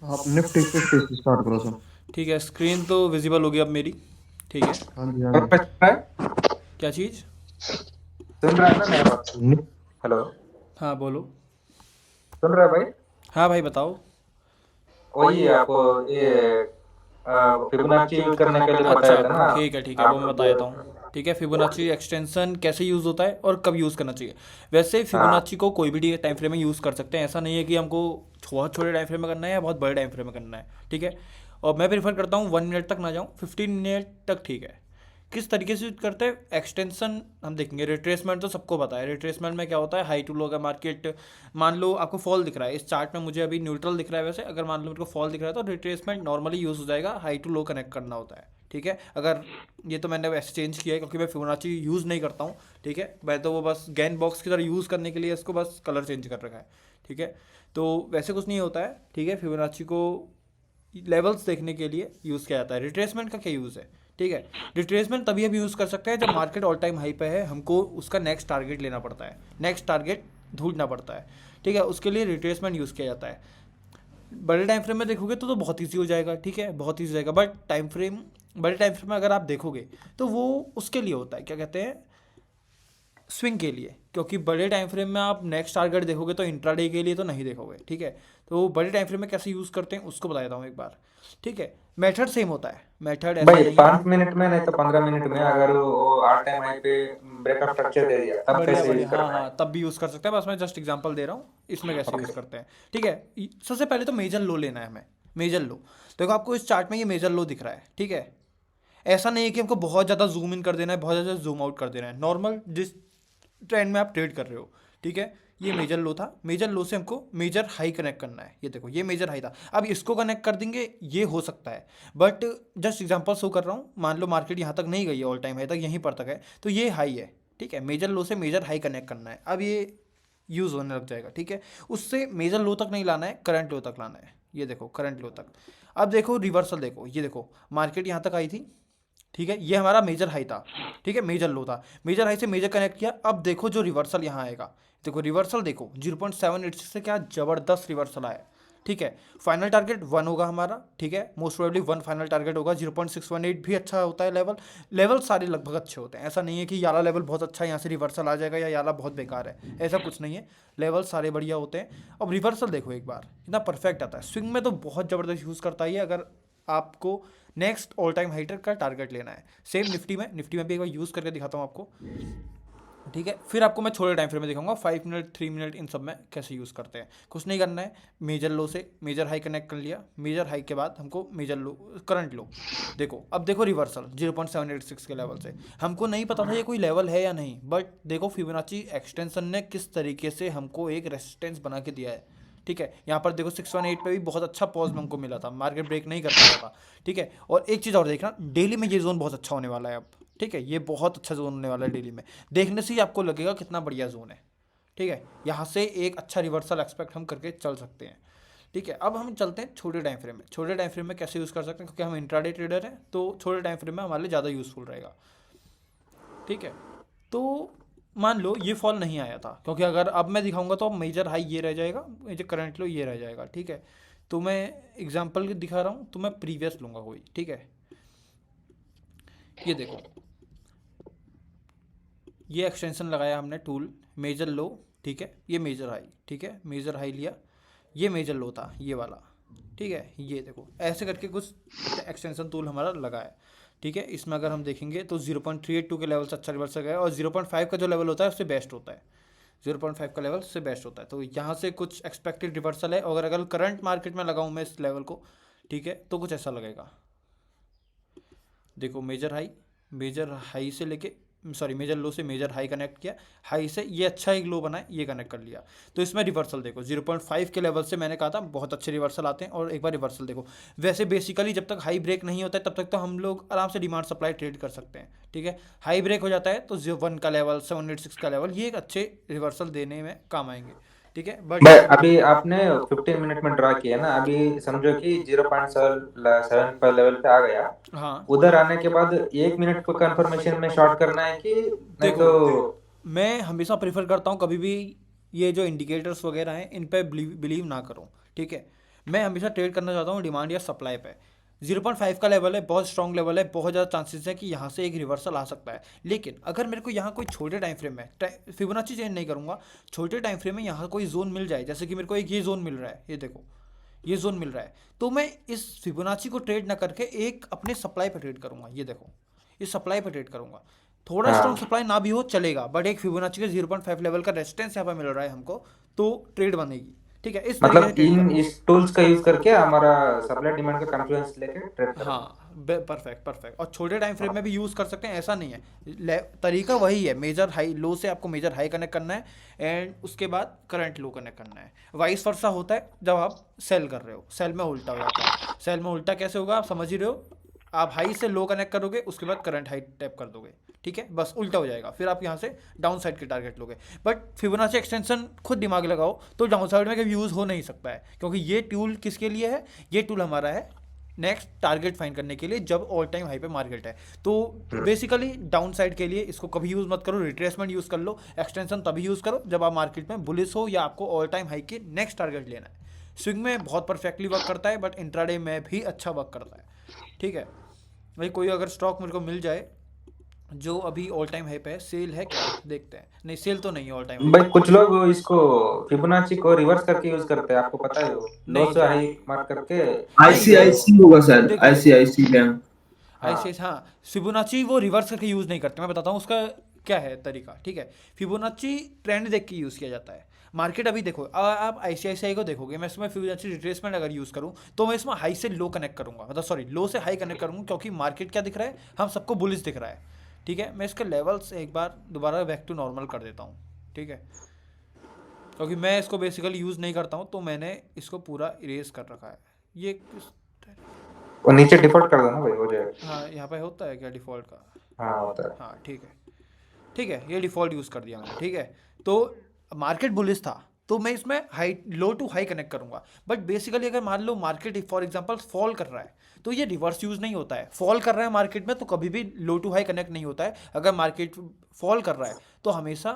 आप निफ्टी 50 से स्टार्ट करो सर। ठीक है, स्क्रीन तो विजिबल होगी अब मेरी। ठीक है। हाँ जी हाँ और जी। पे सुन रहा है? क्या चीज़? सुन रहा है ना मेरा बात? निप- हेलो। हाँ बोलो। सुन रहा है भाई? हाँ भाई बताओ। वही आपको ये फिबोनाची यूज करने के लिए अच्छा बताया था ना। ठीक है, वो आप मैं बता जो देता हूँ। ठीक है, फिबोनाची एक्सटेंशन कैसे यूज़ होता है और कब यूज़ करना चाहिए। वैसे हाँ फिबोनाची को कोई भी टाइम फ्रेम में यूज़ कर सकते हैं, ऐसा नहीं है कि हमको बहुत छोटे टाइम फ्रेम में करना है या बहुत बड़े टाइम फ्रेम में करना है। ठीक है। और मैं प्रीफर करता हूँ 1 मिनट तक ना जाऊँ, 15 मिनट तक ठीक है। किस तरीके से यूज करते हैं एक्सटेंशन हम देखेंगे। रिट्रेसमेंट तो सबको पता है, रिट्रेसमेंट में क्या होता है, हाई टू लो का मार्केट। मान लो आपको फॉल दिख रहा है, इस चार्ट में मुझे अभी न्यूट्रल दिख रहा है, वैसे अगर मान लो मेरे को फॉल दिख रहा है तो रिट्रेसमेंट नॉर्मली यूज हो जाएगा, हाई टू लो कनेक्ट करना होता है। ठीक है। अगर ये तो मैंने एक्सचेंज किया है क्योंकि मैं फिबोनाची यूज़ नहीं करता हूँ। ठीक है, मैं तो वो बस गैन बॉक्स की तरह यूज़ करने के लिए इसको बस कलर चेंज कर रखा है। ठीक है। तो वैसे कुछ नहीं होता है। ठीक है, फिबोनाची को लेवल्स देखने के लिए यूज़ किया जाता है। रिट्रेसमेंट का क्या यूज़ है? ठीक है। रिट्रेसमेंट तभी हम यूज़ कर सकते हैं जब मार्केट ऑल टाइम हाई पे है, हमको उसका नेक्स्ट टारगेट लेना पड़ता है, नेक्स्ट टारगेट ढूंढना पड़ता है। ठीक है, उसके लिए रिट्रेसमेंट यूज़ किया जाता है। बड़े टाइम फ्रेम में देखोगे तो बहुत ईजी हो जाएगा। ठीक है, बहुत ईजी हो जाएगा। बट टाइम फ्रेम, बड़े टाइम फ्रेम में अगर आप देखोगे तो वो उसके लिए होता है, क्या कहते हैं, स्विंग के लिए। क्योंकि बड़े टाइम फ्रेम में आप नेक्स्ट टारगेट देखोगे तो इंट्राडे के लिए तो नहीं देखोगे। ठीक है। तो बड़े टाइम फ्रेम में कैसे यूज़ करते हैं उसको बता देता हूँ एक बार। ठीक है। मेथड सेम होता है, मेथड ऐसा भाई, नहीं है। 5 मिनट में नहीं तो 15 मिनट में अगर वो ऑल टाइम हाई पे ब्रेकअप स्ट्रक्चर दे दिया तब बढ़िया कैसे यूज बढ़िया, हाँ करना है? हाँ, तब भी यूज़ कर सकते हैं, बस मैं जस्ट एग्जांपल दे रहा हूँ इसमें कैसे यूज़ ओके। करते हैं। ठीक है। सबसे पहले तो मेजर लो लेना है हमें। मेजर लो, देखो आपको इस चार्ट में ये मेजर लो दिख रहा है। ठीक है। ऐसा नहीं है कि हमको बहुत ज़्यादा जूम इन कर देना है, बहुत ज़्यादा जूम आउट कर देना है, नॉर्मल जिस ट्रेंड में आप ट्रेड कर रहे हो। ठीक है। ये मेजर लो था, मेजर लो से हमको मेजर हाई कनेक्ट करना है। ये देखो, ये मेजर हाई था, अब इसको कनेक्ट कर देंगे, ये हो सकता है। बट जस्ट एग्जांपल शो कर रहा हूँ, मान लो मार्केट यहाँ तक नहीं गई है, ऑल टाइम हाई तक यहीं पर तक है, तो ये हाई है। ठीक है, मेजर लो से मेजर हाई कनेक्ट करना है, अब ये यूज़ होने लग जाएगा। ठीक है। उससे मेजर लो तक नहीं लाना है, करंट लो तक लाना है। ये देखो करंट लो तक। अब देखो रिवर्सल, देखो ये देखो, मार्केट यहाँ तक आई थी। ठीक है, ये हमारा मेजर हाई था। ठीक है, मेजर लो था, मेजर हाई से मेजर कनेक्ट किया। अब देखो जो रिवर्सल यहाँ आएगा, देखो रिवर्सल देखो 0.786 से क्या ज़बरदस्त रिवर्सल आया। ठीक है। फाइनल टारगेट 1 होगा हमारा। ठीक है, मोस्ट प्रोबेबली 1 फाइनल टारगेट होगा। 0.618 भी अच्छा होता है लेवल। लेवल सारे लगभग अच्छे होते हैं, ऐसा नहीं है कि याला लेवल बहुत अच्छा है यहाँ से रिवर्सल आ जाएगा या याला बहुत बेकार है, ऐसा कुछ नहीं है। लेवल सारे बढ़िया होते हैं। अब रिवर्सल देखो एक बार, इतना परफेक्ट आता है। स्विंग में तो बहुत ज़बरदस्त यूज़ करता है ये, अगर आपको नेक्स्ट ऑल टाइम हाइटर का टारगेट लेना है। सेम निफ्टी में, निफ्टी में भी एक बार यूज़ करके दिखाता हूँ आपको। ठीक है, फिर आपको मैं छोटे टाइम फ्रेम में दिखाऊंगा, 5 मिनट 3 मिनट इन सब में कैसे यूज़ करते हैं। कुछ नहीं करना है, मेजर लो से मेजर हाई कनेक्ट कर लिया, मेजर हाई के बाद हमको मेजर लो, करंट लो। देखो अब देखो रिवर्सल 0.786 के लेवल से, हमको नहीं पता था ये कोई लेवल है या नहीं, बट देखो फिबोनाची एक्सटेंशन ने किस तरीके से हमको एक रेसिस्टेंस बना के दिया है। ठीक है, यहाँ पर देखो 618 पे भी बहुत अच्छा पॉज हमको मिला था, मार्केट ब्रेक नहीं कर पाया था। ठीक है, और एक चीज़ और देखना, डेली में ये जोन बहुत अच्छा होने वाला है अब। ठीक है, ये बहुत अच्छा जोन होने वाला है डेली में, देखने से ही आपको लगेगा कितना बढ़िया जोन है। ठीक है, यहाँ से एक अच्छा रिवर्सल एक्सपेक्ट हम करके चल सकते हैं। ठीक है, अब हम चलते हैं छोटे टाइम फ्रेम में। छोटे टाइम फ्रेम में कैसे यूज़ कर सकते हैं, क्योंकि हम इंट्राडे ट्रेडर हैं तो छोटे टाइम फ्रेम में हमारे लिए ज़्यादा यूज़फुल रहेगा। ठीक है। तो मान लो ये फॉल नहीं आया था, क्योंकि अगर अब मैं दिखाऊंगा तो मेजर हाई ये रह जाएगा, मेजर करंट लो ये रह जाएगा। ठीक है, तो मैं एग्जांपल दिखा रहा हूँ, तो मैं प्रीवियस लूँगा कोई। ठीक है, ये देखो, ये एक्सटेंशन लगाया हमने टूल, मेजर लो। ठीक है, ये मेजर हाई। ठीक है, मेजर हाई लिया, ये मेजर लो था ये वाला। ठीक है, ये देखो ऐसे करके कुछ एक्सटेंशन टूल हमारा लगा है। ठीक है, इसमें अगर हम देखेंगे तो 0.382 के लेवल से अच्छा रिवर्सल गया, और 0.5 का जो लेवल होता है उससे बेस्ट होता है। 0.5 का लेवल से बेस्ट होता है, तो यहाँ से कुछ एक्सपेक्टेड रिवर्सल है। और अगर करंट मार्केट में लगाऊँ मैं इस लेवल को, ठीक है, तो कुछ ऐसा लगेगा। देखो मेजर हाई से लेके, सॉरी मेजर लो से मेजर हाई कनेक्ट किया, हाई से ये अच्छा एक लो बना है, ये कनेक्ट कर लिया। तो इसमें रिवर्सल देखो 0.5 के लेवल से, मैंने कहा था बहुत अच्छे रिवर्सल आते हैं। और एक बार रिवर्सल देखो, वैसे बेसिकली जब तक हाई ब्रेक नहीं होता है तब तक तो हम लोग आराम से डिमांड सप्लाई ट्रेड कर सकते हैं। ठीक है, हाई ब्रेक हो जाता है तो 1 का लेवल, 786 का लेवल, ये एक अच्छे रिवर्सल देने में काम आएंगे। ठीक है, बट भाई, अभी आपने 15 मिनट में ड्रा किया ना, अभी समझो कि 0.7 पर लेवल पे आ गया। हाँ उधर आने के बाद 1 मिनट को कंफर्मेशन में शॉर्ट करना है कि नहीं देखो, तो? मैं हमेशा प्रेफर करता हूँ कभी भी ये जो इंडिकेटर्स वगैरह हैं इन पे बिलीव ना करो। ठीक है, मैं हमेशा ट्रेड करना चाहता हूँ डिमांड या सप्लाई पे। 0.5 का लेवल है, बहुत स्ट्रॉन्ग लेवल है, बहुत ज़्यादा चांसेस है कि यहाँ से एक रिवर्सल आ सकता है। लेकिन अगर मेरे को यहाँ कोई छोटे टाइम फ्रेम में, फिबोनाची चेंज नहीं करूँगा, छोटे टाइम फ्रेम में यहाँ कोई जोन मिल जाए, जैसे कि मेरे को एक ये जोन मिल रहा है, ये देखो ये जोन मिल रहा है, तो मैं इस फिबोनाची को ट्रेड ना करके एक अपने सप्लाई पर ट्रेड करूँगा। ये देखो इस सप्लाई पर ट्रेड करूँगा। थोड़ा स्ट्रॉन्ग हाँ सप्लाई ना भी हो चलेगा, बट एक फिबोनाची के 0.5 लेवल का रेजिस्टेंस यहाँ पर मिल रहा है हमको, तो ट्रेड बनेगी। ठीक है, इस तरीके से मतलब ट्रेड इन करूँगा। इस टूल्स का यूज करके हमारा सप्लाई डिमांड का कॉन्फ्लुएंस लेके ट्रेड करेंगे। हाँ परफेक्ट परफेक्ट। और छोटे टाइम फ्रेम में भी यूज़ कर सकते हैं, ऐसा नहीं है। तरीका वही है, मेजर हाई लो से आपको मेजर हाई कनेक्ट करना है एंड उसके बाद करंट लो कनेक्ट करना है। वाइस वर्सा होता है जब आप सेल कर रहे हो, सेल में उल्टा हो जाता है। सेल में उल्टा कैसे होगा आप समझ ही रहे हो, आप हाई से लो कनेक्ट करोगे, उसके बाद करंट हाई टैप कर दोगे, ठीक है, बस उल्टा हो जाएगा, फिर आप यहाँ से डाउन साइड के टारगेट लोगे। बट फिबोनाची एक्सटेंशन खुद दिमाग लगाओ तो डाउन साइड में कभी यूज़ हो नहीं सकता है, क्योंकि ये टूल किसके लिए है, ये टूल हमारा है नेक्स्ट टारगेट फाइंड करने के लिए जब ऑल टाइम हाई पे मार्केट है। तो बेसिकली डाउन साइड के लिए इसको कभी यूज़ मत करो, रिट्रेसमेंट यूज़ कर लो, एक्सटेंशन तभी यूज़ करो जब आप मार्केट में बुलिश हो या आपको ऑल टाइम हाई के नेक्स्ट टारगेट लेना है। स्विंग में बहुत परफेक्टली वर्क करता है, बट इंट्राडे में भी अच्छा वर्क करता है। ठीक है भाई, कोई अगर स्टॉक मेरे को मिल जाए जो अभी ऑल टाइम हाई पे है, सेल है क्या देखते हैं, नहीं सेल तो नहीं है ऑल टाइम हाई भाई पे। कुछ लोग इसको फिबोनाची को रिवर्स करके यूज करते हैं, आपको पता है वो लो नहीं से नहीं हाई मार्क करके। नहीं वो आईसीआईसी होगा शायद, देखो देखो आईसीआईसी बैंक। ऐसे हाँ हाँ, फिबोनाची वो रिवर्स करके यूज़ नहीं करते, मैं बताता हूँ उसका क्या है तरीका। ठीक है, फिबोनाची ट्रेंड देख के यूज़ किया जाता है। मार्केट अभी देखो आप आईसीआईसीआई को देखोगे, मैं इसमें फिबोनाची रिट्रेसमेंट अगर यूज़ करूँ तो मैं इसमें हाई से लो कनेक्ट करूँगा, मतलब सॉरी लो से हाई कनेक्ट करूँगा, क्योंकि मार्केट क्या दिख रहा है, हम सबको बुलिश दिख रहा है। ठीक है, मैं इसके लेवल्स एक बार दोबारा बैक टू नॉर्मल कर देता हूँ। ठीक है, क्योंकि मैं इसको बेसिकली यूज़ नहीं करता हूँ तो मैंने इसको पूरा इरेज कर रखा है। ये वो नीचे डिफॉल्ट कर दो ना भाई, हो जाएगा। हाँ यहाँ पे होता है क्या डिफ़ॉल्ट का? हाँ होता है। हाँ ठीक है, ये डिफ़ॉल्ट यूज़ कर दिया मैंने। ठीक है, तो मार्केट बुलिश था तो मैं इसमें high low to high connect करूँगा। बट बेसिकली अगर मान लो मार्केट फॉर एग्जांपल फॉल कर रहा है तो ये रिवर्स यूज़ नहीं होता है। फॉल कर रहा है मार्केट में तो कभी भी लो टू हाई कनेक्ट नहीं होता है। अगर मार्केट फॉल कर रहा है तो हमेशा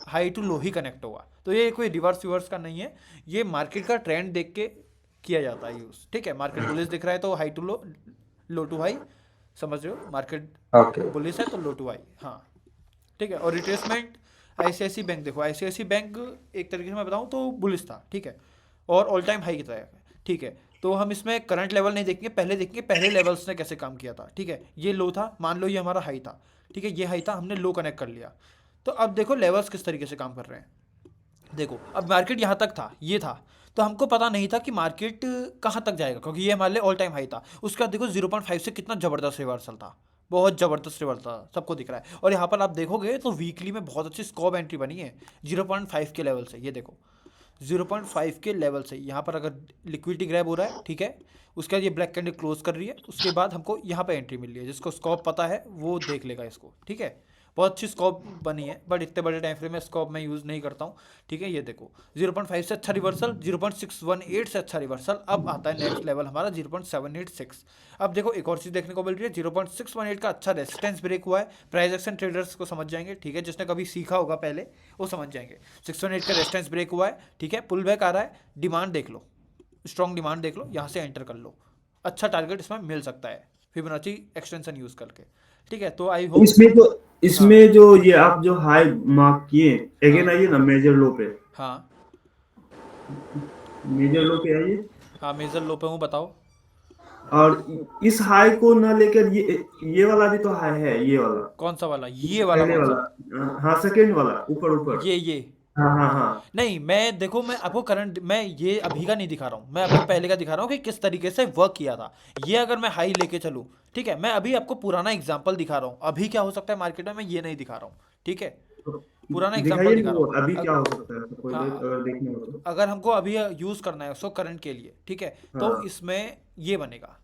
हाई टू लो ही कनेक्ट होगा। तो ये कोई रिवर्स व्यूवर्स का नहीं है, ये मार्केट का ट्रेंड देख के किया जाता है यूज़। ठीक है, मार्केट बुलिश दिख रहा है तो high to low, low to high, समझ रहे हो, मार्केट ओके बुलिश है तो लो टू हाई। हाँ ठीक है, और रिट्रेसमेंट आईसीआईसी बैंक देखो, आईसीआईसी बैंक एक तरीके से मैं बताऊँ तो बुलिश था। ठीक है, और ऑल टाइम हाई की तरह है। ठीक है, तो हम इसमें करंट लेवल नहीं देखेंगे, पहले देखेंगे पहले लेवल्स ने कैसे काम किया था। ठीक है, ये लो था, मान लो ये हमारा हाई था। ठीक है, ये हाई था, हमने लो कनेक्ट कर लिया, तो अब देखो लेवल्स किस तरीके से काम कर रहे हैं। देखो अब मार्केट यहाँ तक था, ये था, तो हमको पता नहीं था कि मार्केट कहाँ तक जाएगा, क्योंकि ये हमारे लिए ऑल टाइम हाई था। उसके बाद देखो 0.5 से कितना ज़बरदस्त रिवर्सल था, बहुत ज़बरदस्त रिवर्सल था, सबको दिख रहा है। और यहाँ पर आप देखोगे तो वीकली में बहुत अच्छी स्कॉप एंट्री बनी है 0.5 के लेवल से। ये देखो 0.5 के लेवल से यहाँ पर अगर लिक्विडिटी ग्रैब हो रहा है, ठीक है, उसके बाद ये ब्लैक कैंडल क्लोज कर रही है, उसके बाद हमको यहाँ पे एंट्री मिल रही है। जिसको स्कॉप पता है वो देख लेगा इसको। ठीक है, बहुत अच्छी स्कॉप बनी है, बट इतने बड़े टाइम फ्रेम में स्कॉप मैं यूज़ नहीं करता हूँ। ठीक है, ये देखो 0.5 से अच्छा रिवर्सल, 0.618 से अच्छा रिवर्सल, अब आता है नेक्स्ट लेवल हमारा 0.786। अब देखो एक और चीज़ देखने को मिल रही है, 0.618 का अच्छा रेजिस्टेंस ब्रेक हुआ है। प्राइस एक्शन ट्रेडर्स को समझ जाएंगे, ठीक है, जिसने कभी सीखा होगा पहले वो समझ जाएंगे। 618 का रेजिस्टेंस ब्रेक हुआ है, ठीक है, पुल बैक आ रहा है, डिमांड देख लो, स्ट्रॉन्ग डिमांड देख लो, यहाँ से एंटर कर लो, अच्छा टारगेट इसमें मिल सकता है फिबोनाची एक्सटेंशन यूज़ करके। ठीक है, तो आई होप। इसमें तो, हाँ इसमें जो ये आप जो हाई मार्क किए, अगेन हाँ आइए ना मेजर लो पे, हाँ मेजर लो पे आइए। हाँ, मेजर लो पे हूँ, बताओ। और इस हाई को ना लेकर ये वाला भी तो हाई है, ये वाला, कौन सा वाला, ये वाला पहले कौन सा? वाला, हाँ सेकेंड वाला, ऊपर ऊपर। ये हाँ हाँ हाँ। नहीं, मैं देखो मैं आपको करंट, मैं ये अभी का नहीं दिखा रहा हूँ, मैं आपको पहले का दिखा रहा हूँ कि किस तरीके से वर्क किया था। ये अगर मैं हाई लेके चलूँ, ठीक है, मैं अभी आपको पुराना एग्जांपल दिखा रहा हूँ, अभी क्या हो सकता है मार्केट में, मैं ये नहीं दिखा रहा हूँ। ठीक है, तो पुराना एग्जांपल दिखाइए दिखा ना रहा वो हूँ। अभी क्या हो सकता है, कोई हाँ, अगर देखने हो तो। अगर हमको अभी यूज़ करना है उसको करंट के लिए, ठीक है, तो हाँ इसमें ये बनेगा,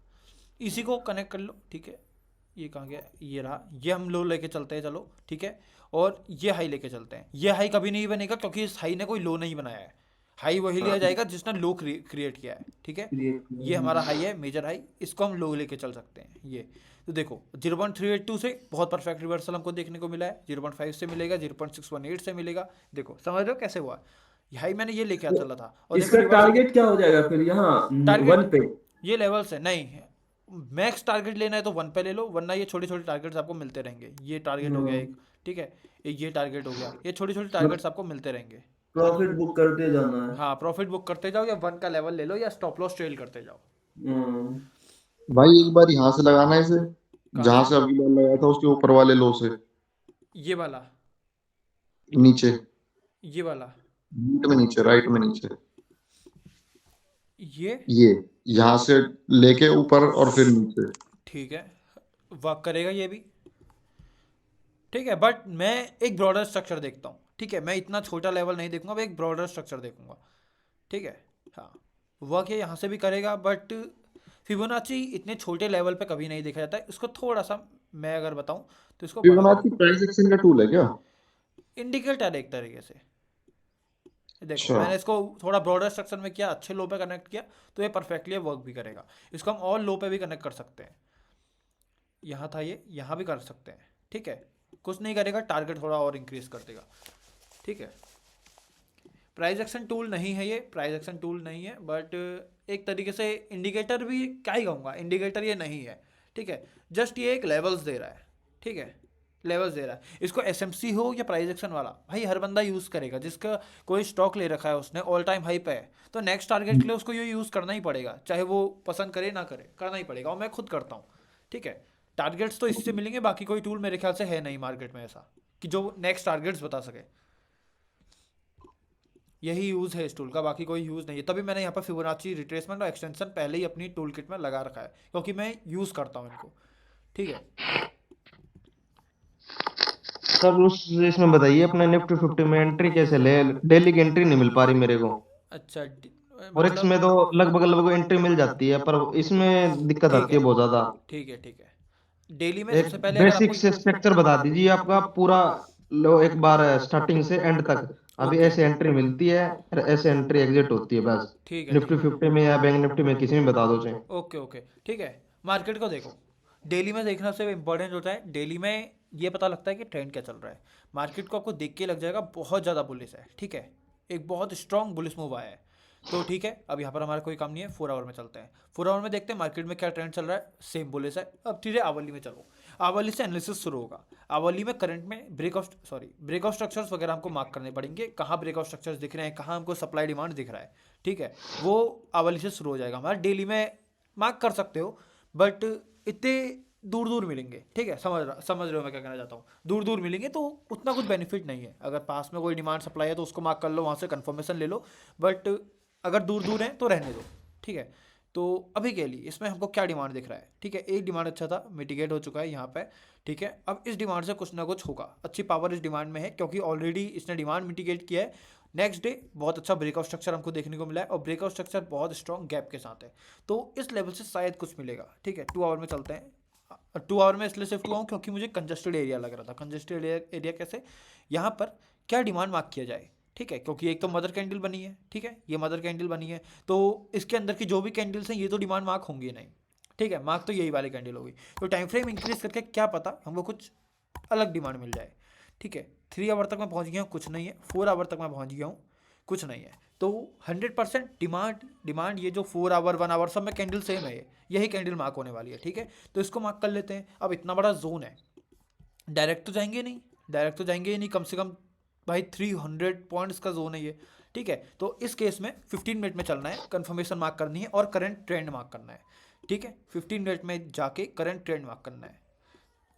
इसी को कनेक्ट कर लो। ठीक है, ये कहाँ गया, ये रहा, ये हम लो लेके चलते हैं, चलो ठीक है, और ये हाई लेके चलते हैं। ये हाई कभी नहीं बनेगा क्योंकि इस हाई ने कोई लो नहीं बनाया है, हाई वही लिया हाँ, जाएगा जिसने लो क्रिएट किया है। ठीक है, ये हमारा हाई है, मेजर हाई, इसको हम लो लेके चल सकते हैं। ये तो देखो 0.382 से बहुत परफेक्ट रिवर्सल हमको देखने को मिला है, 0.5 से मिलेगा, 0.618 से मिलेगा। देखो समझ रहे हो कैसे हुआ, हाई मैंने ये लेके चला था, और देखो इसका रिवर्स टारगेट क्या हो जाएगा फिर यहाँ टारगेट 1 पे? ये लेवल्स है नहीं, मैक्स टारगेट लेना है तो 1 पे ले लो, वरना ये छोटे छोटे टारगेट्स आपको मिलते रहेंगे। ये टारगेट हो गया हम्म, एक, ठीक है, एक ये टारगेट हो गया, ये छोटे छोटे मतलब टारगेट्स आपको मिलते रहेंगे। प्रॉफिट बुक करते जाना है। हाँ, प्रॉफिट बुक करते जाओ, या 1 का लेवल ले लो, या स्टॉप लॉस ट्रेल करते जाओ। हम्म, भाई एक बार यहाँ से लगाना है इसे, कहाँ जहां से? से अभी मैंने लगाया था उसके ऊपर वाले लो से ये वाला, नीचे, ये वाला, राइट में नीचे, राइट में नीचे, ये, ये यहाँ से लेके ऊपर और फिर नीचे। ठीक है, वर्क करेगा ये भी, ठीक है, बट मैं एक ब्रॉडर स्ट्रक्चर देखता हूँ, ठीक है, मैं इतना छोटा लेवल नहीं देखूंगा, मैं एक ब्रॉडर स्ट्रक्चर देखूंगा, ठीक है। हाँ, वर्क ये यहाँ से भी करेगा, बट फिबोनाची इतने छोटे लेवल पे कभी नहीं देखा जाता है, इसको थोड़ा सा मैं अगर बताऊँ तो इसको बढ़ा देता फिबोनाची प्राइस एक्शन का टूल है क्या? हूँ। इंडिकेटर एक तरीके से, देखो अच्छा, मैंने इसको थोड़ा ब्रॉडर स्ट्रक्चर में किया, अच्छे लो पे कनेक्ट किया, तो ये परफेक्टली वर्क भी करेगा। इसको हम और लो पे भी कनेक्ट कर सकते हैं, यहाँ था ये, यहाँ भी कर सकते हैं, ठीक है, कुछ नहीं करेगा, टारगेट थोड़ा और इंक्रीज कर देगा, ठीक है। प्राइस एक्शन टूल नहीं है ये, प्राइस एक्शन टूल नहीं है, बट एक तरीके से इंडिकेटर भी क्या ही कहूँगा, इंडिकेटर ये नहीं है, ठीक है, जस्ट ये एक लेवल्स दे रहा है, ठीक है, लेवल्स दे रहा है। इसको एसएमसी हो या प्राइस एक्शन वाला, भाई हर बंदा यूज़ करेगा, जिसका कोई स्टॉक ले रखा है उसने ऑल टाइम हाई पे है, तो नेक्स्ट टारगेट के लिए उसको ये यूज़ करना ही पड़ेगा, चाहे वो पसंद करे ना करे, करना ही पड़ेगा, और मैं खुद करता हूँ, ठीक है। टारगेट्स तो इससे मिलेंगे, बाकी कोई टूल मेरे ख्याल से है नहीं मार्केट में ऐसा कि जो नेक्स्ट टारगेट्स बता सके, यही यूज़ है इस टूल का, बाकी कोई यूज़ नहीं है। तभी मैंने यहाँ पर फिबोनाची रिट्रेसमेंट और एक्सटेंशन पहले ही अपनी टूल किट में लगा रखा है, क्योंकि मैं यूज़ करता हूँ इनको, ठीक है। सर उस इसमें बताइए अपने निफ्टी 50 में एंट्री कैसे ले? डेली की एंट्री नहीं मिल पा रही मेरे को। अच्छा, फॉरेक्स मतलब में तो लगभग लगभग एंट्री मिल जाती है, पर इसमें दिक्कत ठीक आती है है, बहुत ज्यादा। ठीक है, ठीक है, डेली में एक सबसे पहले अगर बेसिक आपको, से स्ट्रक्चर बता दीजिए आपका पूरा, लो एक बार स्टार्टिंग से एंड तक। अभी ओके, ऐसे एंट्री मिलती है और ऐसे एंट्री एग्जिट होती है बस। ठीक है, ठीक निफ्टी है, 50 में या बैंक निफ्टी में किसी में बता दो चाहे। ओके, ओके, ठीक है। मार्केट को देखो, डेली में देखना से इंपॉर्टेंट होता है, डेली में ये पता लगता है कि ट्रेंड क्या चल रहा है। मार्केट को आपको देख के लग जाएगा बहुत ज़्यादा बुलिश है, ठीक है, एक बहुत स्ट्रॉन्ग बुलिश मूव आया है, तो ठीक है, अब यहाँ पर हमारा कोई काम नहीं है, 4 आवर में चलते हैं। 4 आवर में देखते हैं मार्केट में क्या ट्रेंड चल रहा है, सेम बुलिश है। अब सीधे आवली में चलो, आवली से एनालिसिस शुरू होगा। आवली में करंट में ब्रेकआउट स्ट्रक्चर्स वगैरह हमको मार्क करने पड़ेंगे, कहाँ ब्रेकआउट स्ट्रक्चर्स दिख रहे हैं, कहाँ हमको सप्लाई डिमांड दिख रहा है, ठीक है, वो आवली से शुरू हो जाएगा। हमारा डेली में मार्क कर सकते हो, बट इतने दूर दूर मिलेंगे, ठीक है, समझ रहे हो मैं क्या कहना चाहता हूँ, दूर दूर मिलेंगे तो उतना कुछ बेनिफिट नहीं है। अगर पास में कोई डिमांड सप्लाई है तो उसको मार्क कर लो, वहाँ से कंफर्मेशन ले लो, बट अगर दूर दूर है तो रहने दो, ठीक है। तो अभी के लिए इसमें हमको क्या डिमांड दिख रहा है, ठीक है, एक डिमांड अच्छा था, मिटिगेट हो चुका है यहाँ पे, ठीक है। अब इस डिमांड से कुछ ना कुछ होगा, अच्छी पावर इस डिमांड में है, क्योंकि ऑलरेडी इसने डिमांड मिटिगेट किया है। नेक्स्ट डे बहुत अच्छा ब्रेकआउट स्ट्रक्चर हमको देखने को मिला है, और ब्रेकआउट स्ट्रक्चर बहुत स्ट्रॉन्ग गैप के साथ है, तो इस लेवल से शायद कुछ मिलेगा, ठीक है। 2 आवर में चलते हैं। 2 आवर में इसलिए शिफ्ट हुआ हूँ क्योंकि मुझे कंजस्टेड एरिया लग रहा था। कंजस्टेड एरिया कैसे, यहाँ पर क्या डिमांड मार्क किया जाए, ठीक है, क्योंकि एक तो मदर कैंडल बनी है, ठीक है, ये मदर कैंडल बनी है, तो इसके अंदर की जो भी कैंडल्स हैं ये तो डिमांड मार्क होंगी नहीं, ठीक है, मार्क तो यही वाली कैंडल होगी। तो टाइम फ्रेम इंक्रीज करके क्या पता हमको कुछ अलग डिमांड मिल जाए, ठीक है। 3 आवर तक मैं पहुँच गया हूँ, कुछ नहीं है। 4 आवर तक मैं पहुँच गया हूँ, कुछ नहीं है। तो 100% डिमांड ये जो 4 आवर 1 आवर सब में कैंडल सेम है, यही कैंडल मार्क होने वाली है, ठीक है। तो इसको मार्क कर लेते हैं। अब इतना बड़ा जोन है, डायरेक्ट तो जाएंगे नहीं, डायरेक्ट तो जाएंगे ही नहीं, कम से कम भाई 300 पॉइंट्स का जोन है ये, ठीक है। तो इस केस में 15 मिनट में चलना है, कंफर्मेशन मार्क करनी है और करंट ट्रेंड मार्क करना है, ठीक है। 15 मिनट में जाके करंट ट्रेंड मार्क करना है,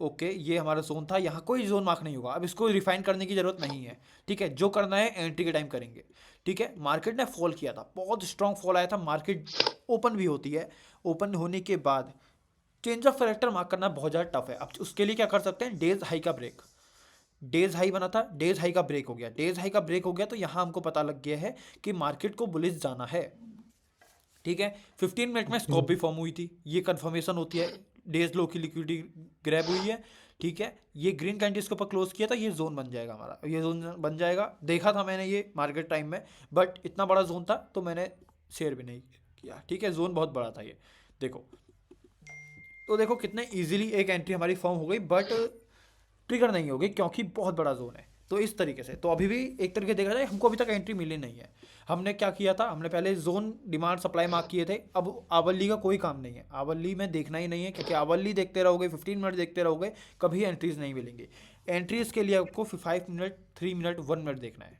ओके। ये हमारा जोन था, यहाँ कोई जोन मार्क नहीं होगा, अब इसको रिफाइन करने की जरूरत नहीं है, ठीक है। जो करना है एंट्री के टाइम करेंगे, ठीक है। मार्केट ने फॉल किया था, बहुत स्ट्रांग फॉल आया था, मार्केट ओपन भी होती है, ओपन होने के बाद चेंज ऑफ कैरेक्टर मार्क करना बहुत ज़्यादा टफ है। अब उसके लिए क्या कर सकते हैं, डेज हाई का ब्रेक, डेज हाई बना था, डेज हाई का ब्रेक हो गया, डेज हाई का ब्रेक हो गया, तो यहाँ हमको पता लग गया है कि मार्केट को बुलिश जाना है, ठीक है। 15 मिनट में स्कॉप भी फॉर्म हुई थी, ये कंफर्मेशन होती है, डेज लो की लिक्विडिटी ग्रैब हुई है, ठीक है। ये ग्रीन कैंडल के ऊपर क्लोज किया था, ये जोन बन जाएगा हमारा, ये जोन बन जाएगा। देखा था मैंने ये मार्केट टाइम में, बट इतना बड़ा जोन था तो मैंने शेयर भी नहीं किया, ठीक है। जोन बहुत बड़ा था ये, देखो। तो देखो कितने इजीली एक एंट्री हमारी फॉर्म हो गई, बट ट्रिगर नहीं होगी क्योंकि बहुत बड़ा जोन है। तो इस तरीके से, तो अभी भी एक तरीके देखा जाए हमको अभी तक एंट्री मिली नहीं है। हमने क्या किया था, हमने पहले जोन डिमांड सप्लाई मार्क किए थे। अब आवली का कोई काम नहीं है, आवली में देखना ही नहीं है, क्योंकि आवली देखते रहोगे 15 मिनट देखते रहोगे, कभी एंट्रीज नहीं मिलेंगी। एंट्रीज के लिए आपको 5 मिनट, 3 मिनट, 1 मिनट देखना है,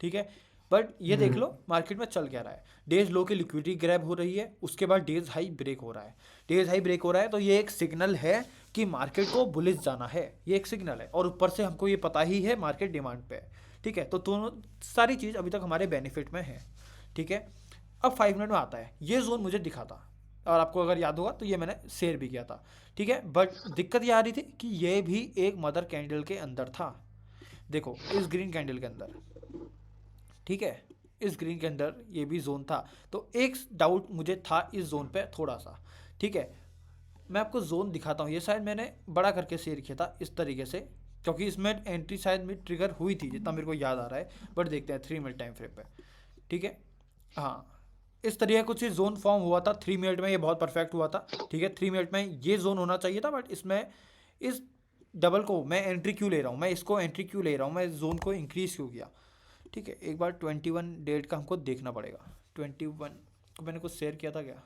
ठीक है। बट ये देख लो मार्केट में चल क्या रहा है, डेज लो की लिक्विडिटी ग्रैब हो रही है, उसके बाद डेज हाई ब्रेक हो रहा है। डेज हाई ब्रेक हो रहा है तो ये एक सिग्नल है कि मार्केट को बुलिश जाना है, ये एक सिग्नल है। और ऊपर से हमको ये पता ही है मार्केट डिमांड पे है, ठीक है। तो दोनों सारी चीज़ अभी तक हमारे बेनिफिट में है, ठीक है। अब 5 मिनट में आता है, ये जोन मुझे दिखा था, और आपको अगर याद होगा तो ये मैंने शेयर भी किया था, ठीक है। बट दिक्कत ये आ रही थी कि ये भी एक मदर कैंडल के अंदर था, देखो इस ग्रीन कैंडल के अंदर, ठीक है, इस ग्रीन के अंदर ये भी जोन था। तो एक डाउट मुझे था इस जोन पे थोड़ा सा, ठीक है। मैं आपको जोन दिखाता हूँ, ये शायद मैंने बड़ा करके शेयर किया था इस तरीके से, क्योंकि इसमें एंट्री शायद में ट्रिगर हुई थी जितना मेरे को याद आ रहा है। बट देखते हैं 3 मिनट टाइम फ्रेम पे, ठीक है। हाँ, इस तरीके कुछ जोन फॉर्म हुआ था 3 मिनट में, ये बहुत परफेक्ट हुआ था, ठीक है। 3 मिनट में ये जोन होना चाहिए था, बट इसमें इस डबल को मैं एंट्री क्यों ले रहा हूँ, मैं इसको एंट्री क्यों ले रहा हूँ, मैं जोन को इंक्रीज क्यों किया, ठीक है। एक बार 21 डेट का हमको देखना पड़ेगा। 21 को मैंने कुछ शेयर किया था क्या,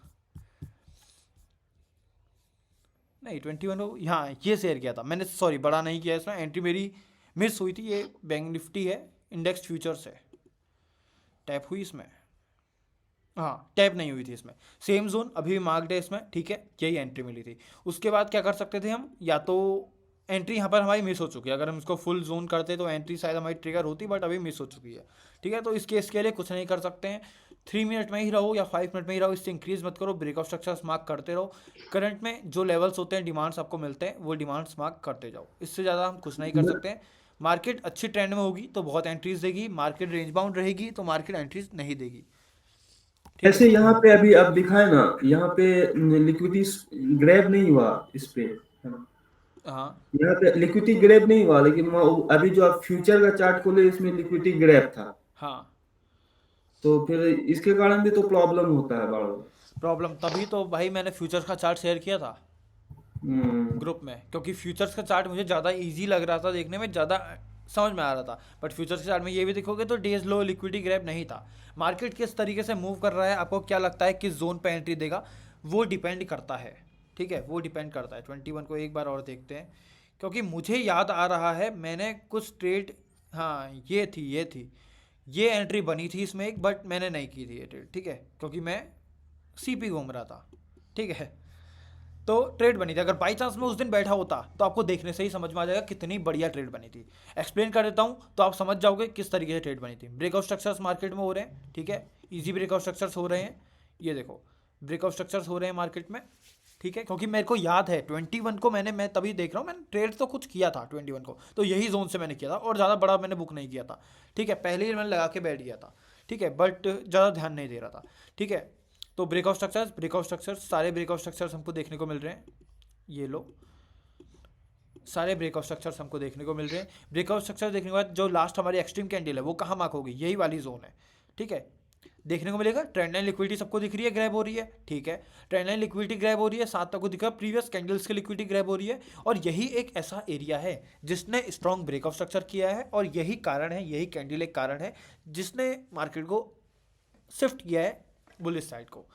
नहीं 21 को, हाँ ये शेयर किया था मैंने, सॉरी बड़ा नहीं किया इसमें, एंट्री मेरी मिस हुई थी। ये बैंक निफ्टी है, इंडेक्स फ्यूचर्स है, टैप हुई इसमें, हाँ टैप नहीं हुई थी इसमें। सेम जोन अभी भी मार्क्ड है इसमें, ठीक है, यही एंट्री मिली थी। उसके बाद क्या कर सकते थे हम, या तो एंट्री यहाँ पर हमारी मिस हो चुकी है, अगर हम इसको फुल जोन करते तो एंट्री शायद हमारी ट्रिगर होती, बट अभी मिस हो चुकी है, ठीक है। तो इस केस के लिए कुछ नहीं कर सकते हैं, 3 मिनट में ही रहो या 5 मिनट में ही रहो, इससे इंक्रीज मत करो, ब्रेकआउट स्ट्रक्चर्स मार्क करते रहो। करंट में जो लेवल्स होते हैं, डिमांड्स आपको मिलते हैं, वो डिमांड्स मार्क करते जाओ, इससे ज़्यादा हम कुछ नहीं कर सकते हैं। मार्केट अच्छी ट्रेंड में होगी तो बहुत एंट्रीज देगी, मार्केट रेंज बाउंड रहेगी तो मार्केट एंट्रीज नहीं देगी, ठीक है। ऐसे यहाँ पे अभी आप दिखाए ना, यहाँ पे लिक्विडिटी ग्रैब नहीं हुआ इस पे, है ना? हाँ यहाँ पे लिक्विडिटी ग्रैब नहीं हुआ, लेकिन अभी जो आप फ्यूचर का चार्ट खोले इसमें लिक्विडिटी ग्रैब था, हाँ, तो फिर इसके कारण भी तो प्रॉब्लम होता है बार। प्रॉब्लम तभी तो भाई मैंने फ्यूचर्स का चार्ट शेयर किया था ग्रुप में, क्योंकि फ्यूचर्स का चार्ट मुझे ज़्यादा इजी लग रहा था देखने में, ज़्यादा समझ में आ रहा था। बट फ्यूचर्स के चार्ट में ये भी देखोगे तो डेज लो लिक्विडिटी ग्रैब नहीं था। मार्केट किस तरीके से मूव कर रहा है, आपको क्या लगता है किस जोन पे एंट्री देगा, वो डिपेंड करता है, ठीक है, वो डिपेंड करता है। 21 को एक बार और देखते हैं, क्योंकि मुझे याद आ रहा है मैंने कुछ ट्रेड, हाँ ये एंट्री बनी थी इसमें एक, बट मैंने नहीं की थी ये ट्रेड, ठीक है, क्योंकि मैं सीपी घूम रहा था, ठीक है। तो ट्रेड बनी थी, अगर बाई चांस में उस दिन बैठा होता तो आपको देखने से ही समझ में आ जाएगा कितनी बढ़िया ट्रेड बनी थी। एक्सप्लेन कर देता हूँ तो आप समझ जाओगे किस तरीके से ट्रेड बनी थी। ब्रेकआउट स्ट्रक्चर्स मार्केट में हो रहे हैं, ठीक है, इजी ब्रेकआउट स्ट्रक्चर्स हो रहे हैं, ये देखो ब्रेकआउट स्ट्रक्चर्स हो रहे हैं मार्केट में, ठीक है। क्योंकि मेरे को याद है 21 को मैं तभी देख रहा हूँ, मैंने ट्रेड तो कुछ किया था 21 को, तो यही जोन से मैंने किया था, और ज़्यादा बड़ा मैंने बुक नहीं किया था, ठीक है, पहले ही मैंने लगा के बैठ गया था, ठीक है, बट ज़्यादा ध्यान नहीं दे रहा था, ठीक है। तो ब्रेकआउट स्ट्रक्चर्स सारे ब्रेकआउट स्ट्रक्चर्स हमको देखने को मिल रहे हैं, ये लो सारे ब्रेकआउट स्ट्रक्चर्स हमको देखने को मिल रहे हैं। ब्रेकआउट स्ट्रक्चर देखने के बाद जो लास्ट हमारी एक्सट्रीम कैंडल है वो कहाँ मार्क होगी, यही वाली जोन है, ठीक है, देखने को मिलेगा। ट्रेंड लाइन लिक्विडिटी सबको दिख रही है, ग्रैब हो रही है, ठीक है, ट्रेंड लाइन लिक्विडिटी ग्रैब हो रही है, साथ तक को दिखा प्रीवियस कैंडल्स की लिक्विडिटी ग्रैब हो रही है। और यही एक ऐसा एरिया है जिसने स्ट्रॉन्ग ब्रेकआउट स्ट्रक्चर किया है, और यही कारण है, यही कैंडल एक कारण है जिसने मार्केट को शिफ्ट किया है बुलिश साइड को।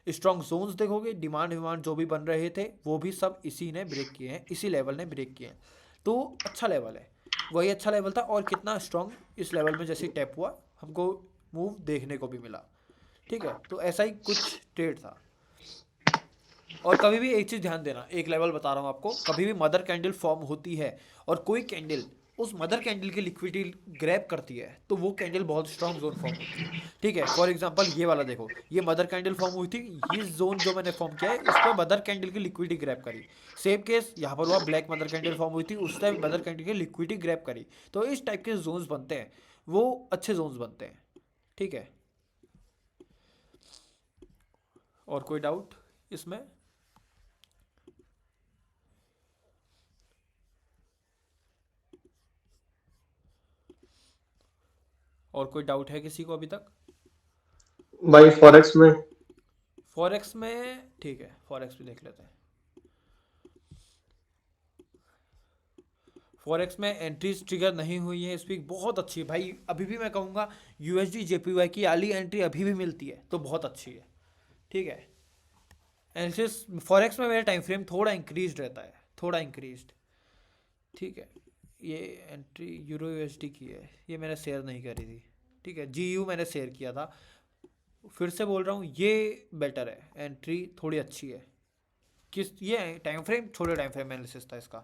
स्ट्रॉन्ग जोन्स देखोगे, डिमांड जो भी बन रहे थे वो भी सब इसी ने ब्रेक किए हैं, इसी लेवल ने ब्रेक किए हैं, तो अच्छा लेवल है, वही अच्छा लेवल था। और कितना स्ट्रॉन्ग इस लेवल में जैसे टैप हुआ हमको मूव देखने को भी मिला, ठीक है। तो ऐसा ही कुछ ट्रेड था। और कभी भी एक चीज़ ध्यान देना, एक लेवल बता रहा हूँ आपको, कभी भी मदर कैंडल फॉर्म होती है और कोई कैंडल उस मदर कैंडल की लिक्विडिटी ग्रैब करती है तो वो कैंडल बहुत स्ट्रॉन्ग जोन फॉर्म होती है, ठीक है। फॉर एग्जांपल ये वाला देखो, ये मदर कैंडल फॉर्म हुई थी, ये जोन जो मैंने फॉर्म किया है इस पर मदर कैंडल की लिक्विडिटी ग्रैब करी। सेम केस यहाँ पर हुआ, ब्लैक मदर कैंडल फॉर्म हुई थी, उस टाइम मदर कैंडल की लिक्विडिटी ग्रैब करी। तो इस टाइप के जोन्स बनते हैं, वो अच्छे जोन्स बनते हैं, ठीक है। और कोई डाउट इसमें? और कोई डाउट है किसी को अभी तक? भाई फॉरेक्स में फॉरेक्स में ठीक है, फॉरेक्स भी देख लेते हैं। फॉरेक्स में एंट्रीज ट्रिगर नहीं हुई है इस वीक, बहुत अच्छी है भाई। अभी भी मैं कहूँगा यूएसडी जेपीवाई की आली एंट्री अभी भी मिलती है तो बहुत अच्छी है, ठीक है। एनालिसिस फॉरेक्स में मेरा टाइम फ्रेम थोड़ा इंक्रीज रहता है, थोड़ा इंक्रीज, ठीक है। ये एंट्री यूरो यूएसडी की है, ये मैंने शेयर नहीं करी थी, ठीक है। जीयू मैंने शेयर किया था, फिर से बोल रहा हूँ ये बेटर है, एंट्री थोड़ी अच्छी है। किस ये टाइम फ्रेम, छोटे टाइम फ्रेम एनालिसिस था इसका,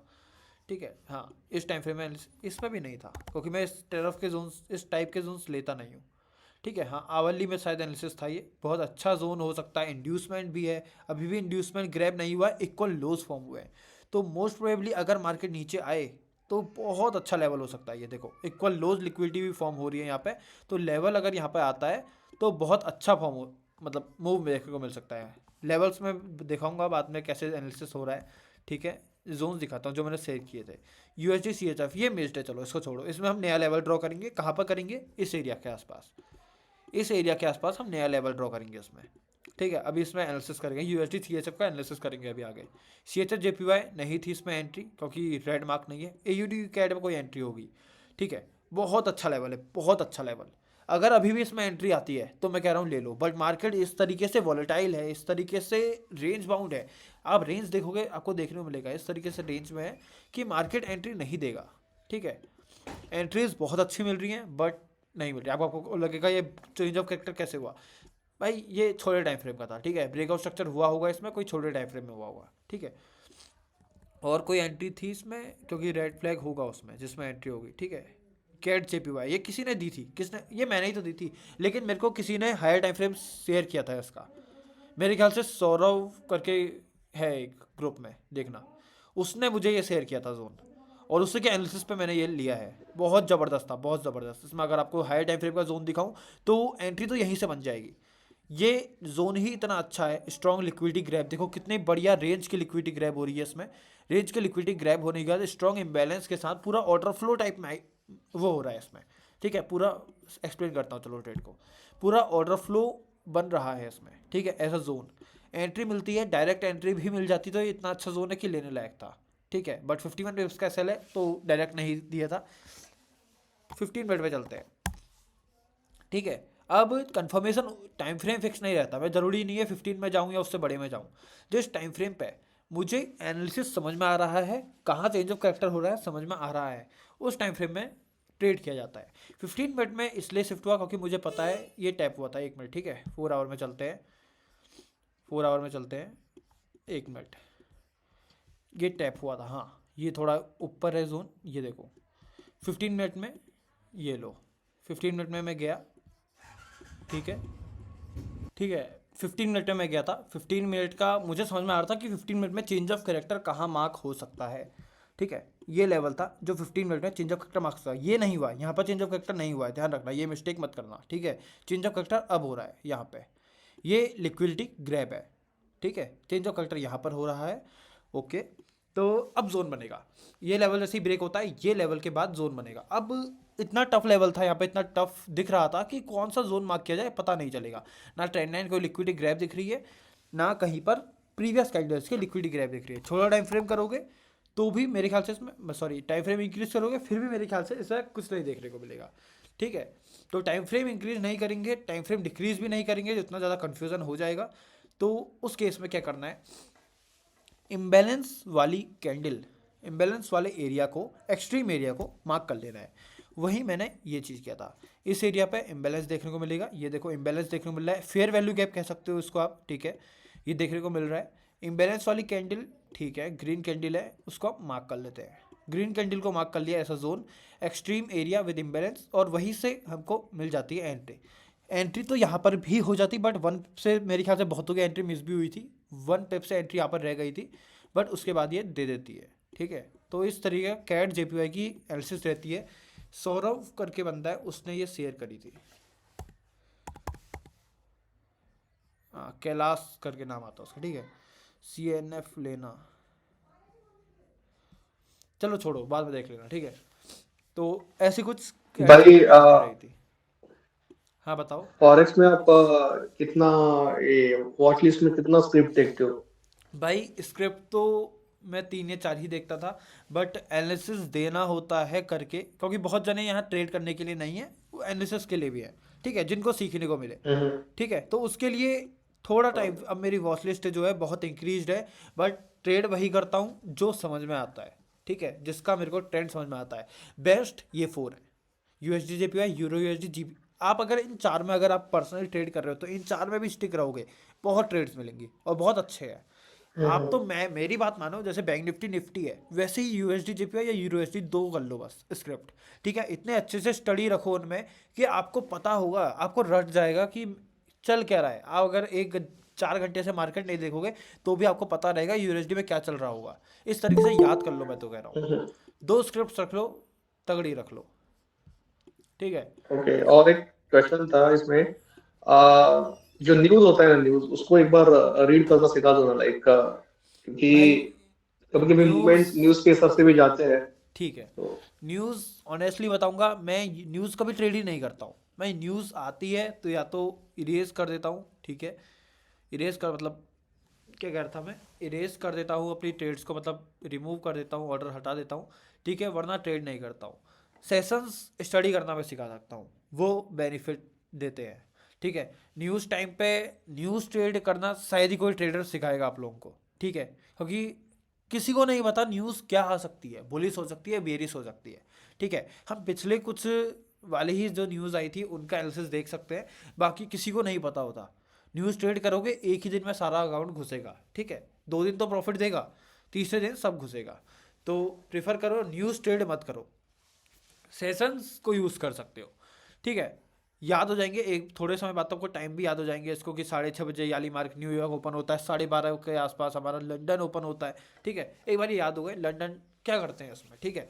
ठीक है। हाँ, इस टाइम फ्रेम में इसमें भी नहीं था क्योंकि मैं इस तरफ के जोन्स, इस टाइप के जोन्स लेता नहीं हूँ, ठीक है। हाँ, आवली में शायद एनालिसिस था, ये बहुत अच्छा जोन हो सकता है। इंड्यूसमेंट भी है, अभी भी इंड्यूसमेंट ग्रैब नहीं हुआ है, इक्वल लोज फॉर्म हुए हैं, तो मोस्ट प्रोबेबली अगर मार्केट नीचे आए तो बहुत अच्छा लेवल हो सकता है। ये देखो इक्वल लोज लिक्विडिटी भी फॉर्म हो रही है यहाँ पे, तो लेवल अगर यहाँ पे आता है तो बहुत अच्छा फॉर्म हो, मतलब मूव देखने को मिल सकता है। लेवल्स में दिखाऊंगा बाद में कैसे एनालिसिस हो रहा है, ठीक है। जोन्स दिखाता हूँ जो मैंने शेयर किए थे। यूएसडी CHF ये मिस्ड है, चलो इसको छोड़ो। इसमें हम नया लेवल ड्रॉ करेंगे, कहाँ पर करेंगे, इस एरिया के आसपास, इस एरिया के आसपास हम नया लेवल ड्रॉ करेंगे इसमें, ठीक है। अभी इसमें एनालिसिस करेंगे, यूएसडी CHF का एनालिसिस करेंगे अभी आगे। CHF JPY नहीं थी इसमें एंट्री क्योंकि रेड मार्क नहीं है। AUD कैड में कोई एंट्री होगी, ठीक है। बहुत अच्छा लेवल है, बहुत अच्छा लेवल। अगर अभी भी इसमें एंट्री आती है तो मैं कह रहा हूँ ले लो, बट मार्केट इस तरीके से वॉलेटाइल है, इस तरीके से रेंज बाउंड है। आप रेंज देखोगे आपको देखने को मिलेगा इस तरीके से रेंज में है कि मार्केट एंट्री नहीं देगा, ठीक है। एंट्रीज बहुत अच्छी मिल रही हैं बट नहीं मिल रही। आपको लगेगा ये चेंज ऑफ कैरेक्टर कैसे हुआ, भाई ये छोटे टाइम फ्रेम का था, ठीक है। ब्रेकआउट स्ट्रक्चर हुआ होगा इसमें, कोई छोटे टाइम फ्रेम में हुआ होगा, ठीक है। और कोई एंट्री थी इसमें क्योंकि रेड फ्लैग होगा उसमें जिसमें एंट्री होगी, ठीक है। कैट JPY ये किसी ने दी थी, किसने, ये मैंने ही तो दी थी, लेकिन मेरे को किसी ने हायर टाइम फ्रेम शेयर किया था इसका, मेरे ख्याल से सौरव करके है एक ग्रुप में, देखना, उसने मुझे ये शेयर किया था जोन, और उससे के एनालिसिस पे मैंने ये लिया है। बहुत ज़बरदस्त था, बहुत ज़बरदस्त। इसमें अगर आपको हायर टाइम फ्रेम का जोन दिखाऊं तो एंट्री तो यहीं से बन जाएगी। ये जोन ही इतना अच्छा है, स्ट्रॉन्ग लिक्विडिटी ग्रैब, देखो कितनी बढ़िया रेंज की लिक्विडिटी ग्रैब हो रही है इसमें। रेंज की लिक्विडिटी ग्रैब होने के बाद स्ट्रॉन्ग इम्बैलेंस के साथ पूरा ऑर्डर फ्लो टाइप में वो हो रहा है इसमें, ठीक है। पूरा एक्सप्लेन करता हूँ चलो ट्रेड को, पूरा ऑर्डर फ्लो बन रहा है इसमें, ठीक है। ऐसा जोन एंट्री मिलती है, डायरेक्ट एंट्री भी मिल जाती, तो ये इतना अच्छा जोन है कि लेने लायक था, ठीक है। बट 51 पिप्स का सेल है तो डायरेक्ट नहीं दिया था। 15 मिनट पे चलते हैं, ठीक है। अब कंफर्मेशन टाइम फ्रेम फिक्स नहीं रहता, मैं ज़रूरी नहीं है 15 में जाऊँ या उससे बड़े में जाऊँ। जिस टाइम फ्रेम पे मुझे एनालिसिस समझ में आ रहा है, कहाँ चेंज ऑफ कैरेक्टर हो रहा है समझ में आ रहा है, उस टाइम फ्रेम में ट्रेड किया जाता है। 15 मिनट में इसलिए शिफ्ट हुआ क्योंकि मुझे पता है ये टैप हुआ था 1 मिनट, ठीक है। 4 आवर में चलते हैं, 4 आवर में चलते हैं, 1 मिनट, ये टैप हुआ था, हाँ ये थोड़ा ऊपर है जोन, ये देखो 15 मिनट में, ये लो 15 मिनट में मैं गया, ठीक है, ठीक है। 15 मिनट में मैं गया था, 15 मिनट का मुझे समझ में आ रहा था कि 15 मिनट में चेंज ऑफ कैरेक्टर कहाँ मार्क हो सकता है, ठीक है। ये लेवल था जो 15 मिनट में चेंज ऑफ कैरेक्टर मार्क्स था, ये नहीं हुआ, यहाँ पर चेंज ऑफ कैरेक्टर नहीं हुआ है, ध्यान रखना, ये मिस्टेक मत करना, ठीक है। चेंज ऑफ कैरेक्टर अब हो रहा है यहाँ पे, ये लिक्विडिटी ग्रैब है, ठीक है। चेंज ऑफ कैरेक्टर यहाँ पर हो रहा है, ओके। तो अब जोन बनेगा, ये लेवल जैसे ही ब्रेक होता है ये लेवल के बाद जोन बनेगा। अब इतना टफ लेवल था यहाँ पे, इतना टफ दिख रहा था कि कौन सा जोन मार्क किया जाए पता नहीं चलेगा। ना ट्रेंड लाइन कोई लिक्विडिटी ग्रैब दिख रही है, ना कहीं पर प्रीवियस कैंडल्स की लिक्विडिटी ग्रैब दिख रही है। छोटा टाइम फ्रेम करोगे तो भी मेरे ख्याल से इसमें, सॉरी टाइम फ्रेम इंक्रीज करोगे फिर भी मेरे ख्याल से इसमें कुछ नहीं देखने को मिलेगा, ठीक है। तो टाइम फ्रेम इंक्रीज नहीं करेंगे, टाइम फ्रेम डिक्रीज भी नहीं करेंगे, जितना ज़्यादा कन्फ्यूजन हो जाएगा। तो उस केस में क्या करना है, इम्बैलेंस वाली कैंडल, इम्बैलेंस वाले एरिया को, एक्सट्रीम एरिया को मार्क कर लेना है। वही मैंने ये चीज़ किया था। इस एरिया पे इम्बैलेंस देखने को मिलेगा, ये देखो इम्बैलेंस देखने को मिल रहा है, फेयर वैल्यू गैप कह सकते हो इसको आप, ठीक है। ये देखने को मिल रहा है इम्बैलेंस वाली कैंडल, ठीक है। ग्रीन कैंडल है, उसको आप मार्क कर लेते हैं। ग्रीन कैंडल को मार्क कर लिया, ऐसा zone extreme area with imbalance, और वहीं से हमको मिल जाती है एंट्री। एंट्री तो यहाँ पर भी हो जाती, बट 1 से मेरे ख्याल से बहुतों की एंट्री मिस भी हुई थी, 1 पिप से एंट्री यहाँ पर रह गई थी, बट उसके बाद ये दे देती है, ठीक है। तो इस तरीके कैट JPY की एनालिसिस रहती है। सौरव करके बंदा है, उसने ये शेयर करी थी, कैलाश करके नाम आता है उसका, ठीक है। CNF लेना, चलो छोड़ो बाद में देख लेना, ठीक है। तो ऐसी कुछ भाई रही थी। हाँ बताओ। फॉरेक्स में आप कितना, ये वॉच लिस्ट में कितना स्क्रिप्ट देखते हो? भाई स्क्रिप्ट तो मैं 3 या 4 ही देखता था, बट एनालिसिस देना होता है करके, क्योंकि बहुत जने यहाँ ट्रेड करने के लिए नहीं है, वो एनालिसिस के लिए भी है, ठीक है, जिनको सीखने को मिले, ठीक है। तो उसके लिए थोड़ा टाइम, अब मेरी वॉच लिस्ट जो है बहुत इंक्रीज्ड है, बट ट्रेड वही करता हूँ जो समझ में आता है, ठीक है, जिसका मेरे को ट्रेंड समझ में आता है। बेस्ट ये 4 है, USD JPY, euro USD GBP। आप अगर इन 4 में अगर आप पर्सनली ट्रेड कर रहे हो तो इन 4 में भी स्टिक रहोगे, बहुत ट्रेड्स मिलेंगी और बहुत अच्छे हैं। आप तो मेरी बात मानो, जैसे बैंक निफ्टी है, वैसे ही USD JPY या यूरो USD 2 कर लो बस स्क्रिप्ट, ठीक है। इतने अच्छे से स्टडी रखो उनमें कि आपको पता होगा, आपको रट जाएगा कि चल क्या रहा है। आप अगर 4 घंटे से मार्केट नहीं देखोगे तो भी आपको पता रहेगा USD में क्या चल रहा होगा। इस तरीके से याद कर लो, मैं तो कह रहा हूँ 2 स्क्रिप्ट रख लो, तगड़ी रख लो, ठीक है। ओके, और एक क्वेश्चन था इसमें, जो न्यूज होता है ना, न्यूज उसको एक बार रीड करना सिखा दो ना, लाइक क्योंकि भाई कभी कभी मूवमेंट न्यूज के हिसाब से भी जाते हैं, ठीक है, तो न्यूज़ ऑनेस्टली बताऊंगा, मैं न्यूज़ कभी ट्रेड ही नहीं करता हूँ। मैं न्यूज़ आती है तो या तो इरेज कर देता हूँ, ठीक है, इरेज कर मतलब क्या कह रहा था मैं, इरेज कर देता हूँ अपनी ट्रेड्स को, मतलब रिमूव कर देता हूँ, ऑर्डर हटा देता हूँ, ठीक है, वरना ट्रेड नहीं करता हूँ। सेशंस स्टडी करना मैं सिखा सकता हूँ, वो बेनिफिट देते हैं, ठीक है। न्यूज़ टाइम पे न्यूज़ ट्रेड करना शायद ही कोई ट्रेडर सिखाएगा आप लोगों को, ठीक है, क्योंकि किसी को नहीं पता न्यूज़ क्या आ सकती है, बुलिश हो सकती है, बेरिश हो सकती है, ठीक है। हम पिछले कुछ वाले ही जो न्यूज़ आई थी उनका एनालिसिस देख सकते हैं, बाकी किसी को नहीं पता होता। न्यूज़ ट्रेड करोगे एक ही दिन में सारा अकाउंट घुसेगा, ठीक है, 2 दिन तो प्रॉफिट देगा, तीसरे दिन सब घुसेगा। तो प्रेफर करो न्यूज़ ट्रेड मत करो, सेशंस को यूज़ कर सकते हो, ठीक है। याद हो जाएंगे एक थोड़े समय बाद, तो आपको टाइम भी याद हो जाएंगे इसको कि 6:30 बजे याली मार्क न्यूयॉर्क ओपन होता है, 12:30 के आसपास हमारा लंदन ओपन होता है, ठीक है। एक बार ये याद हो गए लंदन क्या करते हैं उसमें, ठीक है।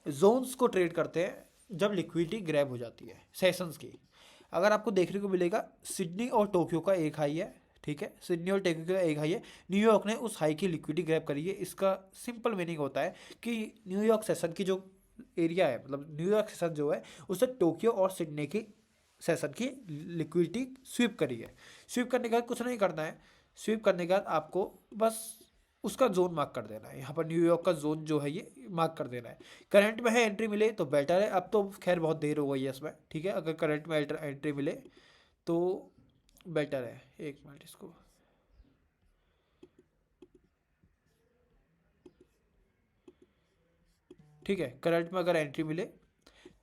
जोन्स को ट्रेड करते हैं जब लिक्विडिटी ग्रैब हो जाती है सेशंस की। अगर आपको देखने को मिलेगा सिडनी और टोक्यो का एक हाई है, ठीक है, सिडनी और टोक्यो का एक हाई है, न्यूयॉर्क ने उस हाई की लिक्विडिटी ग्रैब करी है। इसका सिंपल मीनिंग होता है कि न्यूयॉर्क सेशन की जो एरिया है, मतलब न्यूयॉर्क सेशन जो है उससे टोक्यो और सिडनी की सेशन की लिक्विडिटी स्वीप करी है। स्वीप करने के बाद कुछ नहीं करना है, स्वीप करने के बाद आपको बस उसका जोन मार्क कर देना है। यहाँ पर न्यूयॉर्क का जोन जो है ये मार्क कर देना है। करंट में है एंट्री मिले तो बेटर है, अब तो खैर बहुत देर हो गई है इसमें, ठीक है। अगर करंट में एंट्री मिले तो बेटर है। एक मिनट इसको, ठीक है, करंट में अगर एंट्री मिले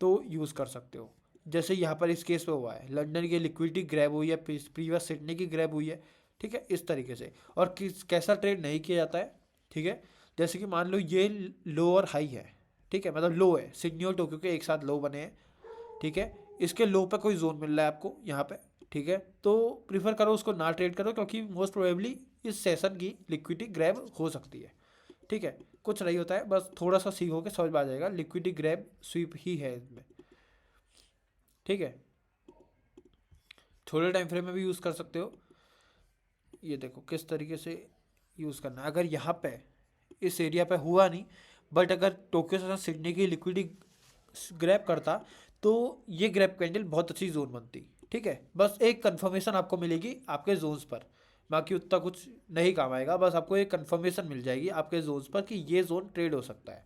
तो यूज़ कर सकते हो। जैसे यहाँ पर इस केस में हुआ है, लंदन की लिक्विडिटी ग्रैब हुई है, प्रीवियस सिडनी की ग्रैब हुई है, ठीक है, इस तरीके से। और कैसा ट्रेड नहीं किया जाता है, ठीक है। जैसे कि मान लो ये लो और हाई है, ठीक है, मतलब लो है, सिडनी और टोक्यो के एक साथ लो बने हैं, ठीक है। इसके लो पे कोई जोन मिल रहा है आपको यहाँ पे, ठीक है, तो प्रीफर करो उसको ना ट्रेड करो, क्योंकि मोस्ट प्रोबेबली इस सेशन की लिक्विडिटी ग्रैब हो सकती है, ठीक है। कुछ नहीं होता है, बस थोड़ा सा सीखोगे समझ में आ जाएगा, लिक्विडिटी ग्रैब स्वीप ही है इसमें, ठीक है। थोड़े टाइम फ्रेम में भी यूज़ कर सकते हो। ये देखो किस तरीके से यूज़ करना है। अगर यहाँ पे इस एरिया पे हुआ नहीं, बट अगर टोक्यो से सिडनी की लिक्विडिटी ग्रैब करता तो ये ग्रैब कैंडल बहुत अच्छी जोन बनती, ठीक है। बस एक कंफर्मेशन आपको मिलेगी आपके जोन्स पर, बाकी उतना कुछ नहीं काम आएगा, बस आपको एक कंफर्मेशन मिल जाएगी आपके जोन्स पर कि ये जोन ट्रेड हो सकता है,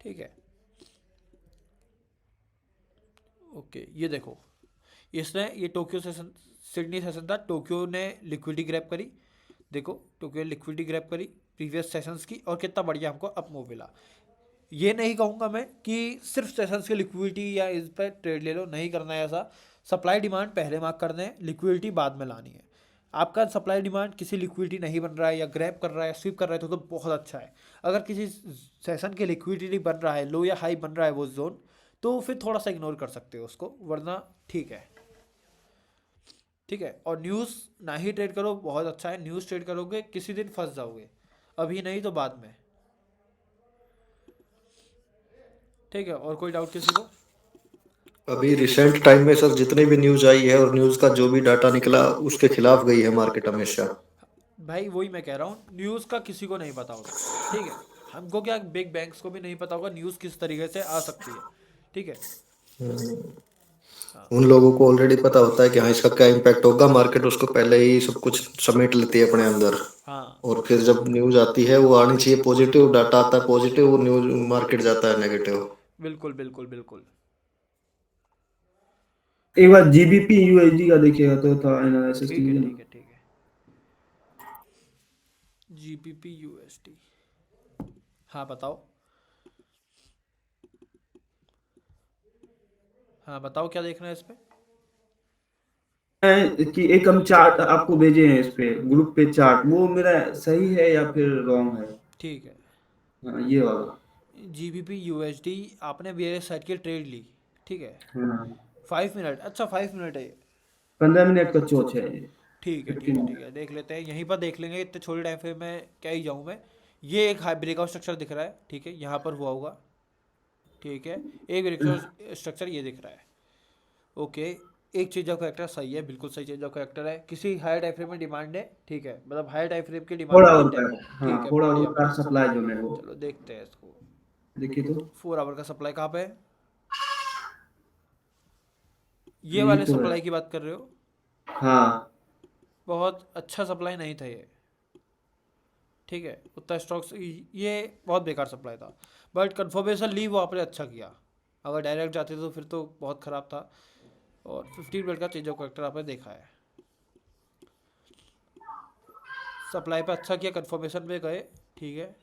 ठीक है। ओके, ये देखो इसने ये टोक्यो सेशन सिडनी सेशन था, टोक्यो ने लिक्विडिटी ग्रैब करी, देखो टोक्यो ने लिक्विडिटी ग्रैब करी प्रीवियस सेशंस की, और कितना बढ़िया हमको अप मूव मिला। ये नहीं कहूँगा मैं कि सिर्फ सेशंस की लिक्विडिटी या इस पर ट्रेड ले लो, नहीं करना है ऐसा। सप्लाई डिमांड पहले मार्क करना है, लिक्विडिटी बाद में लानी है। आपका सप्लाई डिमांड किसी लिक्विडिटी नहीं बन रहा है या ग्रैब कर रहा है, स्वीप कर रहा है तो बहुत अच्छा है। अगर किसी सेशन की लिक्विडिटी बन रहा है, लो या हाई बन रहा है वो जोन, तो फिर थोड़ा सा इग्नोर कर सकते हो उसको, वरना ठीक है, ठीक है। और न्यूज़ ना ही ट्रेड करो, बहुत अच्छा है। न्यूज़ ट्रेड करोगे किसी दिन फंस जाओगे, अभी नहीं तो बाद में, ठीक है। और कोई डाउट किसी को? अभी रिसेंट टाइम में सर जितनी भी न्यूज आई है और न्यूज का जो भी डाटा निकला उसके खिलाफ गई है मार्केट हमेशा। भाई वही मैं कह रहा हूँ, न्यूज़ का किसी को नहीं पता होगा, ठीक है। हमको क्या, बिग बैंक्स को भी नहीं पता होगा न्यूज़ किस तरीके से आ सकती है, ठीक है। उन लोगों को ऑलरेडी पता होता है कि हाँ इसका क्या इम्पैक्ट होगा, मार्केट उसको पहले ही सब कुछ समेट लेती है अपने अंदर। हाँ और फिर जब न्यूज आती है वो आनी चाहिए पॉजिटिव, डाटा आता है पॉजिटिव, वो न्यूज मार्केट जाता है नेगेटिव। बिल्कुल बिल्कुल बिल्कुल। एक बार जीबीपी यूएसडी का देखिएगा तो था एनालिसिस ठीक है कीजिए ठीक है ठीक है। जीबीपी यूएसडी, हाँ बताओ, हाँ बताओ क्या देखना है इस पे। कि एक हम चार्ट आपको भेजे हैं इस पे ग्रुप पे, चार्ट वो मेरा सही है या फिर रॉन्ग है? ठीक है, हाँ, ये वाला। जीबीपी यूएसडी आपने वेरियस साइड की ट्रेड ली, ठीक है, हाँ 5 मिनट, अच्छा 5 मिनट है ये, 15 मिनट का चोच है ये। ठीक है ठीक 15 है ठीक है, देख लेते हैं यहीं पर, देख लेंगे इतने छोटे टाइम फ्रेम में क्या ही जाऊँ मैं। ये एक हाई ब्रेकआउट स्ट्रक्चर दिख रहा है, ठीक है, यहाँ पर हुआ होगा, ठीक है, एक ब्रेकआउट स्ट्रक्चर ये दिख रहा है, ओके। एक चीज ऑफ करेक्टर सही है, बिल्कुल सही चीज ऑफ करेक्टर है, किसी हायर टाइम फ्रेम में डिमांड है, ठीक है, मतलब हायर टाइम फ्रेम की डिमांड थोड़ा है, होता है, हाँ ठीक है, थोड़ा बढ़िया होता है बढ़िया। सप्लाई जो है वो। चलो देखते हैं इसको, देखिए तो 4 आवर का सप्लाई कहाँ पे है? ये ये वाले तो है। सप्लाई की बात कर रहे हो? हाँ बहुत अच्छा सप्लाई नहीं था ये, ठीक है, उतना स्टॉक्स, ये बहुत बेकार सप्लाई था, बट कन्फर्मेशन ली वो आपने अच्छा किया, अगर डायरेक्ट जाते तो फिर तो बहुत ख़राब था। और 15 मिनट का चेंज ऑफ करेक्टर आपने देखा है, सप्लाई पे अच्छा किया, कन्फर्मेशन पे गए, ठीक है।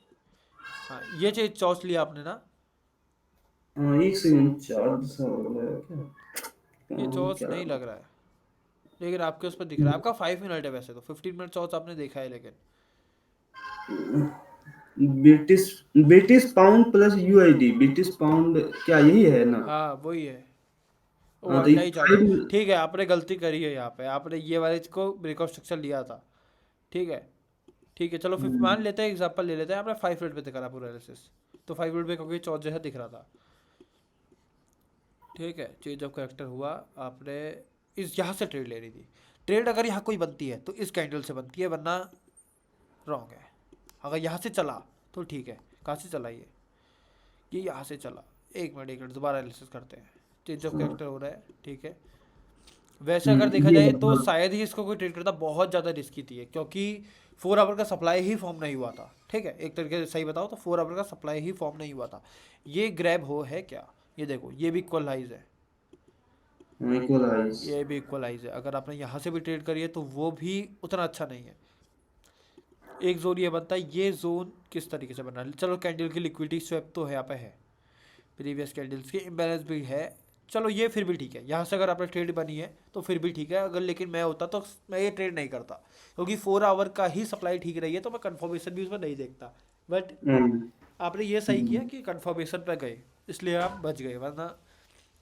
हाँ ये चीज चॉइस लिया आपने ना, हाँ, एक सेकंड, चार्ज सा हो रहा है क्या? ये चॉइस क्या? नहीं लग रहा है, लेकिन आपके उस पर दिख रहा है, आपका 5 मिनट है वैसे तो, 15 मिनट चॉइस आपने देखा है, लेकिन British British pound plus UID, British pound क्या यही है ना? हाँ वही है, वो हाँ तो अगला ये ही चार्ट है, ठीक है, आपने गलती करी है यहाँ पे, आपने ये वाले को ब्रेकआउट स्ट्रक्चर लिया था, ठीक है ठीक है, चलो फिर मान लेते हैं, एग्जांपल ले लेते हैं, आपने 5 मिनट पे दिखा पूरा एनालिसिस, तो 5 मिनट पे क्योंकि चौथ जैसा दिख रहा था, ठीक है, चेंज ऑफ करेक्टर हुआ, आपने इस यहाँ से ट्रेड ले रही थी, ट्रेड अगर यहाँ कोई बनती है तो इस कैंडल से बनती है, वरना रॉन्ग है, अगर यहाँ से चला तो ठीक है, कहाँ से चला ये यहाँ से चला, एक मिनट दोबारा एनालिसिस करते हैं, चेंज ऑफ कैरेक्टर हो रहा है, ठीक है। वैसे अगर देखा ये जाए तो शायद ही इसको कोई ट्रेड करता, बहुत ज़्यादा रिस्की थी क्योंकि 4 आवर का सप्लाई ही फॉर्म नहीं हुआ था, ठीक है, एक तरीके से सही बताओ तो 4 आवर का सप्लाई ही फॉर्म नहीं हुआ था। ये ग्रैब हो है क्या, ये देखो, ये भी इक्वलाइज है, इक्वलाइज। ये भी इक्वलाइज है, अगर आपने यहाँ से भी ट्रेड करी है तो वो भी उतना अच्छा नहीं है। एक जोन ये बनता है, ये जोन किस तरीके से बन रहा है, चलो कैंडल की लिक्विडिटी स्वैप तो है यहाँ पे है, प्रीवियस कैंडल्स की इम्बैलेंस भी है, चलो ये फिर भी ठीक है, यहाँ से अगर आपने ट्रेड बनी है तो फिर भी ठीक है, अगर लेकिन मैं होता तो मैं ये ट्रेड नहीं करता, क्योंकि 4 आवर का ही सप्लाई ठीक रही है तो मैं कंफर्मेशन भी उसमें नहीं देखता, बट आपने ये सही किया कि कंफर्मेशन पे गए, इसलिए आप बच गए, वरना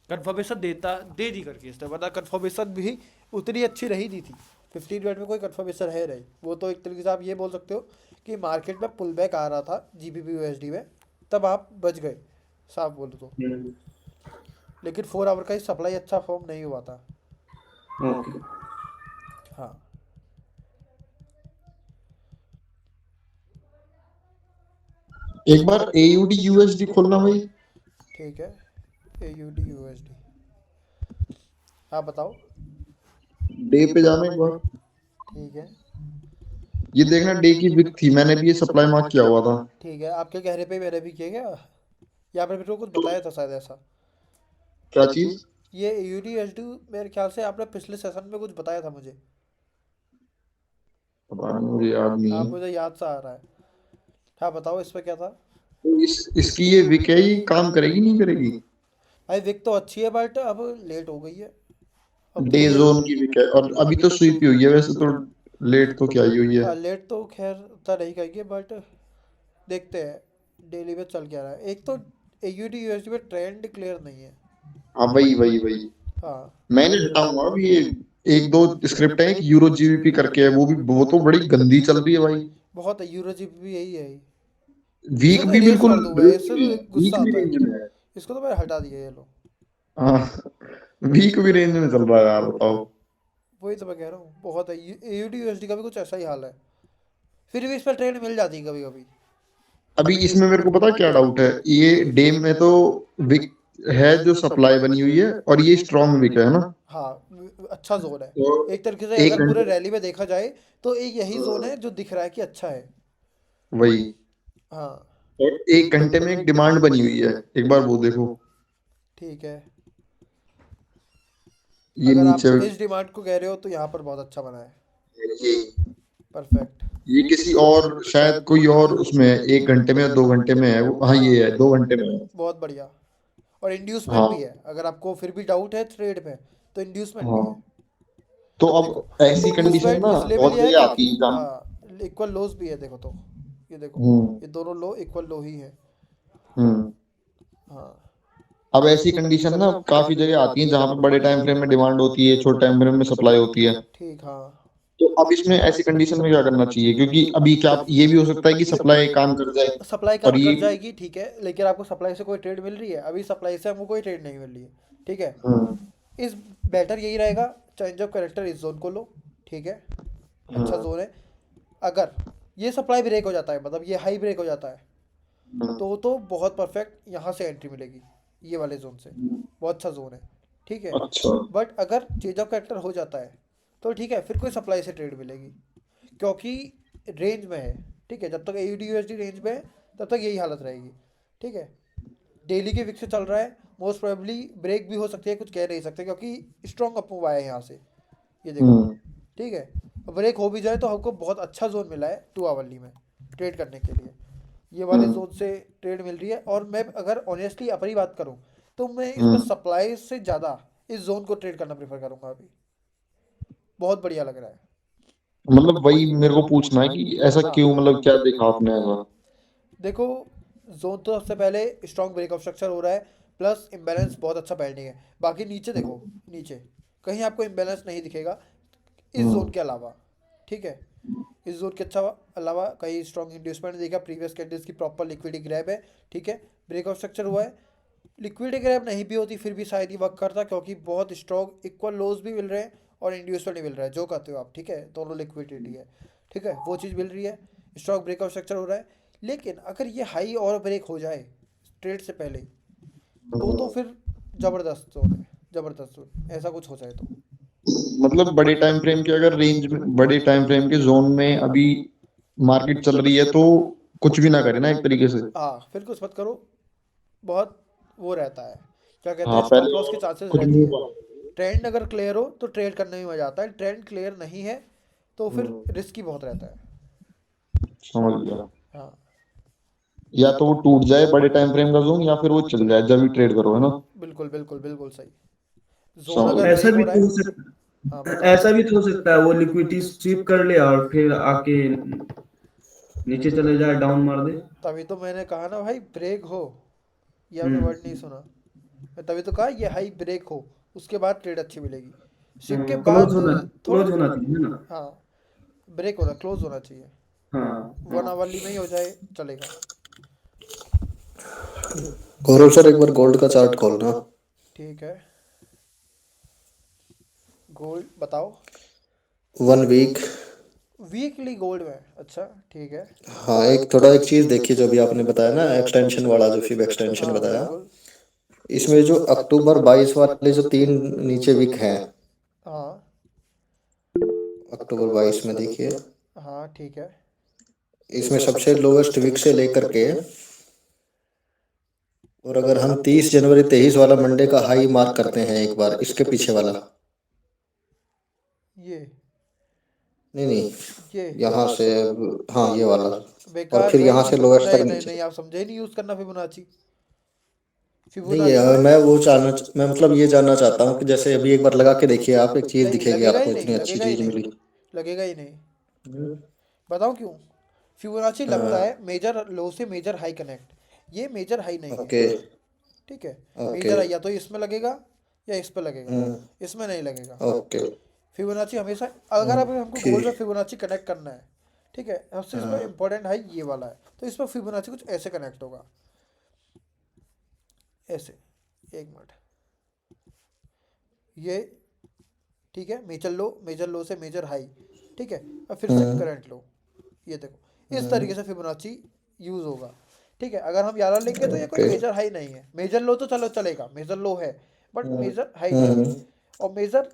कंफर्मेशन दे दी करके इसने, वरना कंफर्मेशन भी उतनी अच्छी रही नहीं थी, 15 मिनट में कोई कंफर्मेशन है नहीं, वो तो एक तरीके से आप ये बोल सकते हो कि मार्केट में पुल बैक आ रहा था जीबीपी यूएसडी में, तब आप बच गए, साफ बोलो तो, लेकिन 4 आवर का ही सप्लाई अच्छा फॉर्म नहीं हुआ था। ओके हाँ एक बार AUD USD खोलना भाई, ठीक है, AUD USD, हाँ बताओ, डे पे जाना एक बार, ठीक है ये देखना डे की विक थी, मैंने भी ये सप्लाई मार्क किया हुआ था। ठीक है, आपके कहने पे मैंने भी किया क्या, या आपने मेरे को कुछ बताया था शायद ऐसा, क्या चीज? ये AUD USD मेरे ख्याल से आपने पिछले सेशन में कुछ बताया था मुझे, पता नहीं, मुझे याद नहीं हाँ है। मुझे याद सा आ रहा है, हाँ बताओ इस पे क्या था। तो इसकी ये विक है, ये काम करेगी नहीं करेगी? भाई विक तो अच्छी है बट अब लेट हो गई है, अब तो डे ये जोन की विक है, और अभी तो स्वीप ही हुई है वैसे तो, लेट तो क्या ही हुई है। लेट तो खैर उतना नहीं कहेंगे, बट देखते हैं डेली में चल क्या रहा है, एक तो AUD USD में ट्रेंड क्लियर नहीं है। हाँ वही हाँ मैंने हटाऊंगा अभी, ये एक दो स्क्रिप्ट है, एक यूरो जीबीपी करके है, वो तो बड़ी गंदी चल रही है भाई, बहुत है, यूरो जीबी भी यही है, वीक इसको तो भी erase बिल्कुल, कर दूं मैं, इससे तो वीक गुस्सा भी आता है, रेंज में है। इसको तो मैंने हटा दिया, ये लो, हाँ वीक भी रेंज में चल रहा है यार, बताओ। वही तो मैं कह रहा हूँ, बहुत है, AUD USD का भी कुछ ऐसा ही हाल है, फिर भी इस पर ट्रेंड मिल जाती है कभी कभी। अभी इसमें मेरे को पता क्या डाउट है, ये डे में तो विक है जो सप्लाई बनी हुई है और ये स्ट्रॉन्ग विक है ना। हाँ अच्छा जोन है तो एक तरीके से। एक अगर पूरे घंटे रैली में देखा जाए तो एक यही जोन है जो दिख रहा है कि अच्छा है। वही, हाँ और 1 घंटे में एक डिमांड बनी हुई है, एक बार वो देखो। ठीक है। ये अगर आप नीचे इस डिमांड को कह रहे हो तो यहाँ पर बहुत अच्छा बना है। ये परफेक्ट। ये किसी और शायद कोई और उसमें 1 घंटे में या 2 घंटे में है हाँ हाँ ये है 2 घंटे में है। बहुत बढ़िया। और इंड्यूसमेंट भी हाँ है, अगर आपको फिर भी डाउट है ट्रेड में तो इंड्यूसमेंट भी है। हाँ। तो देखो अब ऐसी कंडीशन इंड्यूसमेंट ना इसलिए भी बहुत लिया है जगह क्योंकि आती है जहाँ। हाँ इक्वल लोज भी है देखो तो। ये देखो हम्म ये दोनों लो इक्वल लो ही है। हम्म। हाँ अब ऐसी कंडीशन ना काफी जगह आती है जहाँ पे बड़े टाइम फ्रेम में डिमांड होती है, छोटे टाइम फ्रेम में सप्लाई होती है। ठीक। हाँ तो अब इसमें ऐसी कंडीशन में क्या करना चाहिए, क्योंकि अभी क्या ये भी हो सकता है कि सप्लाई काम कर जाए सप्लाई और काम ये। कर जाएगी ठीक है, लेकिन आपको सप्लाई से कोई ट्रेड मिल रही है? अभी सप्लाई से हमको कोई ट्रेड नहीं मिल रही है। ठीक है। हम्म इस बेटर यही रहेगा, चेंज ऑफ कैरेक्टर इस जोन को लो। ठीक है अच्छा जोन है। अगर ये सप्लाई ब्रेक हो जाता है, मतलब ये हाई ब्रेक हो जाता है, तो बहुत परफेक्ट यहाँ से एंट्री मिलेगी ये वाले जोन से। बहुत अच्छा जोन है। ठीक है। अच्छा बट अगर चेंज ऑफ कैरेक्टर हो जाता है तो ठीक है, फिर कोई सप्लाई से ट्रेड मिलेगी क्योंकि रेंज में है। ठीक है, जब तक AUD USD रेंज में है तब तक यही हालत रहेगी। ठीक है। डेली के विक से चल रहा है, मोस्ट प्रोबेबली ब्रेक भी हो सकती है, कुछ कह नहीं सकते क्योंकि स्ट्रॉन्ग अप मूव आया है यहाँ से। ये देखो। हम्म ठीक है। ब्रेक हो भी जाए तो हमको बहुत अच्छा जोन मिला है 2 आवरली में ट्रेड करने के लिए। ये वाले हम्म जोन से ट्रेड मिल रही है। और मैं अगर ऑनेस्टली अपनी बात करूँ तो मैं इसमें हम्म। सप्लाई से ज़्यादा इस जोन को ट्रेड करना प्रेफर करूँगा अभी। बहुत बढ़िया लग रहा है। मतलब वही मेरे को पूछना है कि ऐसा हाँ क्यों, मतलब क्या देखा आपने ऐसा। देखो, जोन तो सबसे पहले स्ट्रॉन्ग ब्रेक ऑफ स्ट्रक्चर हो रहा है, प्लस इम्बैलेंस बहुत अच्छा बैंडिंग है। बाकी नीचे देखो, नीचे कहीं आपको इम्बैलेंस नहीं दिखेगा इस जोन हम्म के अलावा। ठीक है। इस जोन के अच्छा अलावा कहीं स्ट्रॉन्ग इंड्यूसमेंट देखा, प्रीवियस कैंडल्स की प्रॉपर लिक्विडिटी ग्रैब है। ठीक है। ब्रेक ऑफ स्ट्रक्चर हुआ है। लिक्विडिटी ग्रैब नहीं भी होती फिर भी शायद ही वर्क करता क्योंकि बहुत स्ट्रॉन्ग इक्वल लोज भी मिल रहे हैं और इंड्यूसमेंट भी मिल रहा है, जो कहते हो आप। ठीक है, दोनों लिक्विडिटी है। ठीक है, वो चीज़ मिल रही है। स्ट्रॉन्ग ब्रेक ऑफ स्ट्रक्चर हो रहा है। लेकिन अगर ये हाई और ब्रेक हो जाए ट्रेड से पहले तो फिर ज़बरदस्त जोन है। ज़बरदस्त जोन ऐसा कुछ हो जाए तो। मतलब बड़े टाइम फ्रेम के अगर रेंज में, बड़े टाइम फ्रेम के जोन में अभी मार्केट चल रही है तो कुछ भी ना करे ना एक तरीके से। हाँ फिर कुछ मत करो। बहुत वो रहता है, क्या कहते हाँ हैं, स्टॉप लॉस की पहले चांसेस कुछ रहती भी है। ट्रेंड अगर क्लियर हो तो ट्रेड करने में मज़ा आता है, ट्रेंड क्लियर नहीं है तो फिर रिस्की बहुत रहता है। समझ गया। हाँ या तो वो टूट जाए बड़े टाइम फ्रेम का जोन, या फिर वो चल जाए जब भी ट्रेड करो, है ना। बिल्कुल बिल्कुल बिल्कुल सही। जोन समझ अगर गया। ऐसा ब्रेक हो भी रहा तो है। हो हाँ सकता बताओ। ऐसा भी तो हो सकता है वो लिक्विडिटी स्वीप कर ले और फिर आके नीचे चले जाए, डाउन मार दे। तभी तो मैंने कहा ना भाई, ब्रेक हो। ये आपने वर्ड नहीं हम्म सुना। मैं तभी तो कहा ये हाई ब्रेक हो, उसके बाद ट्रेड अच्छी मिलेगी। शिप के क्लोज बाद होना थोड़ा। क्लोज होना चाहिए ना। हाँ ब्रेक होना, क्लोज होना चाहिए। हाँ 1 आवरली में ही हो जाए चलेगा। गौरव सर एक बार गोल्ड का चार्ट खोलना। ठीक है। गोल्ड बताओ। 1 वीक। वीकली गोल्ड में अच्छा ठीक है। हाँ एक थोड़ा एक चीज देखिए जो भी आपने बताया ना एक्सटेंशन वाला, जो फिब एक्सटेंशन हाँ बताया, बिल्कुल। इसमें जो अक्टूबर 22 वाले जो 3 नीचे विक हैं, हाँ अक्टूबर 22 में देखिए, हाँ ठीक है। इसमें सबसे लोवेस्ट विक से लेकर के, और अगर हम 30 जनवरी 23 वाला मंडे का हाई मार्क करते हैं एक बार, इसके पीछे वाला, ये नहीं नहीं, ये यहाँ से, हाँ ये वाला, और बेकार फिर भाई। यहाँ से लोवेस्ट तक नहीं नहीं नीचे। नहीं, आप समझे ही नहीं यूज़ करना फिबोनाची। नहीं फिबोनाची में मैं वो जानना, मैं मतलब ये जानना चाहता हूँ कि जैसे अभी एक बार लगा के देखिए आप, एक चीज नहीं दिखेगी लगेगा ही आपको, नहीं, इतनी अच्छी लगेगा ही चीज नहीं, मिली। लगेगा ही नहीं। हम्म, बताऊं क्यों? फिबोनाची लगता हाँ, है मेजर लो से मेजर हाई कनेक्ट, ये मेजर हाई नहीं है। ओके ठीक है। ओके। मेजर हाई या तो इसमें लगेगा या इस पे लगेगा, हम्म, इसमें नहीं लगेगा। ओके। फिबोनाची हमेशा, अगर अब हमको गोल्ड में ठीक। फिबोनाची कनेक्ट करना है, ठीक है, सबसे इसमें हाँ इंपॉर्टेंट हाई ये वाला है, तो इसमें फिबोनाची कुछ ऐसे कनेक्ट होगा, ऐसे। एक मिनट, ये ठीक है, मेजर लो से मेजर हाई। ठीक है। अब फिर से हाँ करंट लो, ये देखो इस तरीके से फिबोनाची यूज़ होगा। ठीक है, अगर हम याला लेंगे तो ये कोई ओके। मेजर हाई नहीं है, मेजर लो तो चलो चलेगा, मेजर लो है बट मेजर हाई नहीं है। और मेजर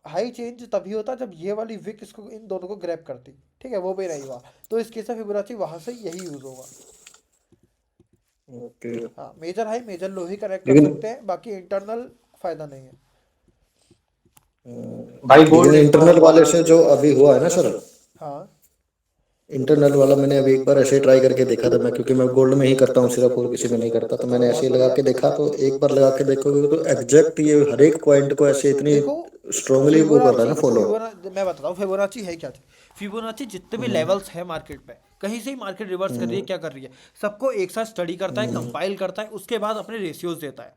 हाई चेंज तभी होता जब ये वाली विक इसको इन दोनों को ग्रैब करती, ठीक है, वो भी नहीं हुआ, तो इस केस में फिबोनाची वहां से यही यूज होगा। ओके। हाँ, मेजर हाई मेजर लो ही कनेक्ट कर लेकिन सकते हैं, बाकी इंटरनल फायदा नहीं है। भाई लेकिन गोल्ड इंटरनल वाले से जो अभी हुआ है ना सर, हाँ इंटरनल वाला मैंने अभी एक बार ऐसे ही ट्राई करके देखा था मैं, क्योंकि मैं गोल्ड में ही करता हूँ सिर्फ, और किसी में नहीं करता, तो मैंने ऐसे ही लगा के देखा, तो एक बार लगा के देखोगे तो एग्जैक्ट ये हर एक पॉइंट को ऐसे इतनी देखो, स्ट्रांगली वो कर रहा है ना फॉलो। मैं बताता हूँ फिबोनाची है क्या चीज। फिबोनाची जितने भी लेवल्स है मार्केट पे, कहीं से ही मार्केट रिवर्स कर रही है, क्या कर रही है, सबको एक साथ स्टडी करता है, कंपाइल करता है, उसके बाद अपने रेशियोज देता है,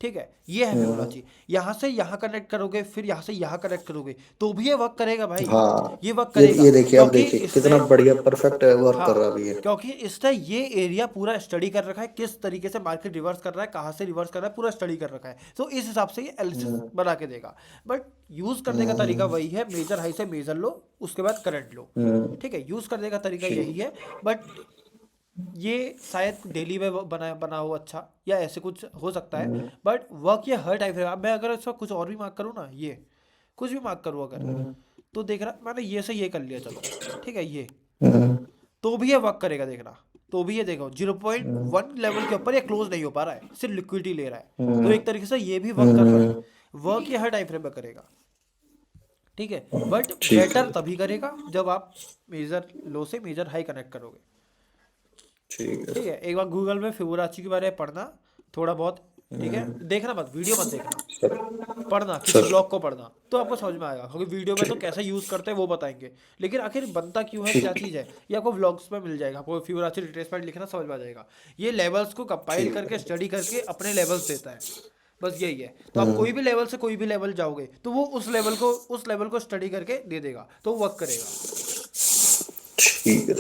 ठीक है, ये है फिबोनाची। यहाँ से यहाँ कनेक्ट करोगे, फिर यहाँ से यहाँ कनेक्ट करोगे, तो भी ये वर्क करेगा भाई, हाँ, ये वर्क ये करेगा, ये देखिए, आप क्योंकि देखिए इसने, कितना बढ़िया परफेक्ट वर्क कर रहा है हाँ, अभी ये। क्योंकि इसने ये एरिया पूरा स्टडी कर रखा है, किस तरीके से मार्केट रिवर्स कर रहा है, कहाँ से रिवर्स कर रहा है, पूरा स्टडी कर रखा है, तो इस हिसाब से ये एनालिसिस बना के देगा। बट यूज करने का तरीका वही है, मेजर हाई से मेजर लो, उसके बाद करंट लो, ठीक है, यूज करने का तरीका यही है। बट ये शायद डेली में बना हो अच्छा, या ऐसे कुछ हो सकता है, बट वर्क ये हर टाइम है। मैं अगर इसका कुछ और भी मार्क करूँ ना, ये कुछ भी मार्क करूँ अगर, तो देख रहा मैंने ये से ये कर लिया, चलो ठीक है, ये तो भी ये वर्क करेगा, देखना, तो भी ये देखो 0.1 लेवल के ऊपर ये क्लोज नहीं हो पा रहा है, सिर्फ लिक्विडिटी ले रहा है, तो एक तरीके से ये भी वर्क कर रहा है, वर्क ये हर टाइम फ्रेम में करेगा, ठीक है, बट बेटर तभी करेगा जब आप मेजर लो से मेजर हाई कनेक्ट करोगे, ठीक है। एक बार गूगल में फिबोनाची के बारे में पढ़ना थोड़ा बहुत, ठीक है, देखना मत, वीडियो मत देखना, पढ़ना, किसी ब्लॉग को पढ़ना, तो आपको समझ में आएगा, क्योंकि वीडियो में तो कैसे यूज करते हैं वो बताएंगे, लेकिन आखिर बनता क्यों है, क्या चीज़ है, ये आपको व्लॉग्स में मिल जाएगा, आपको फिबोनाची रिट्रेसमेंट लिखना समझ में आ जाएगा। ये लेवल्स को कंपाइल करके स्टडी करके अपने लेवल्स देता है, बस यही है। तो आप कोई भी लेवल से कोई भी लेवल जाओगे तो वो उस लेवल को स्टडी करके दे देगा, तो वर्क करेगा, ठीक है।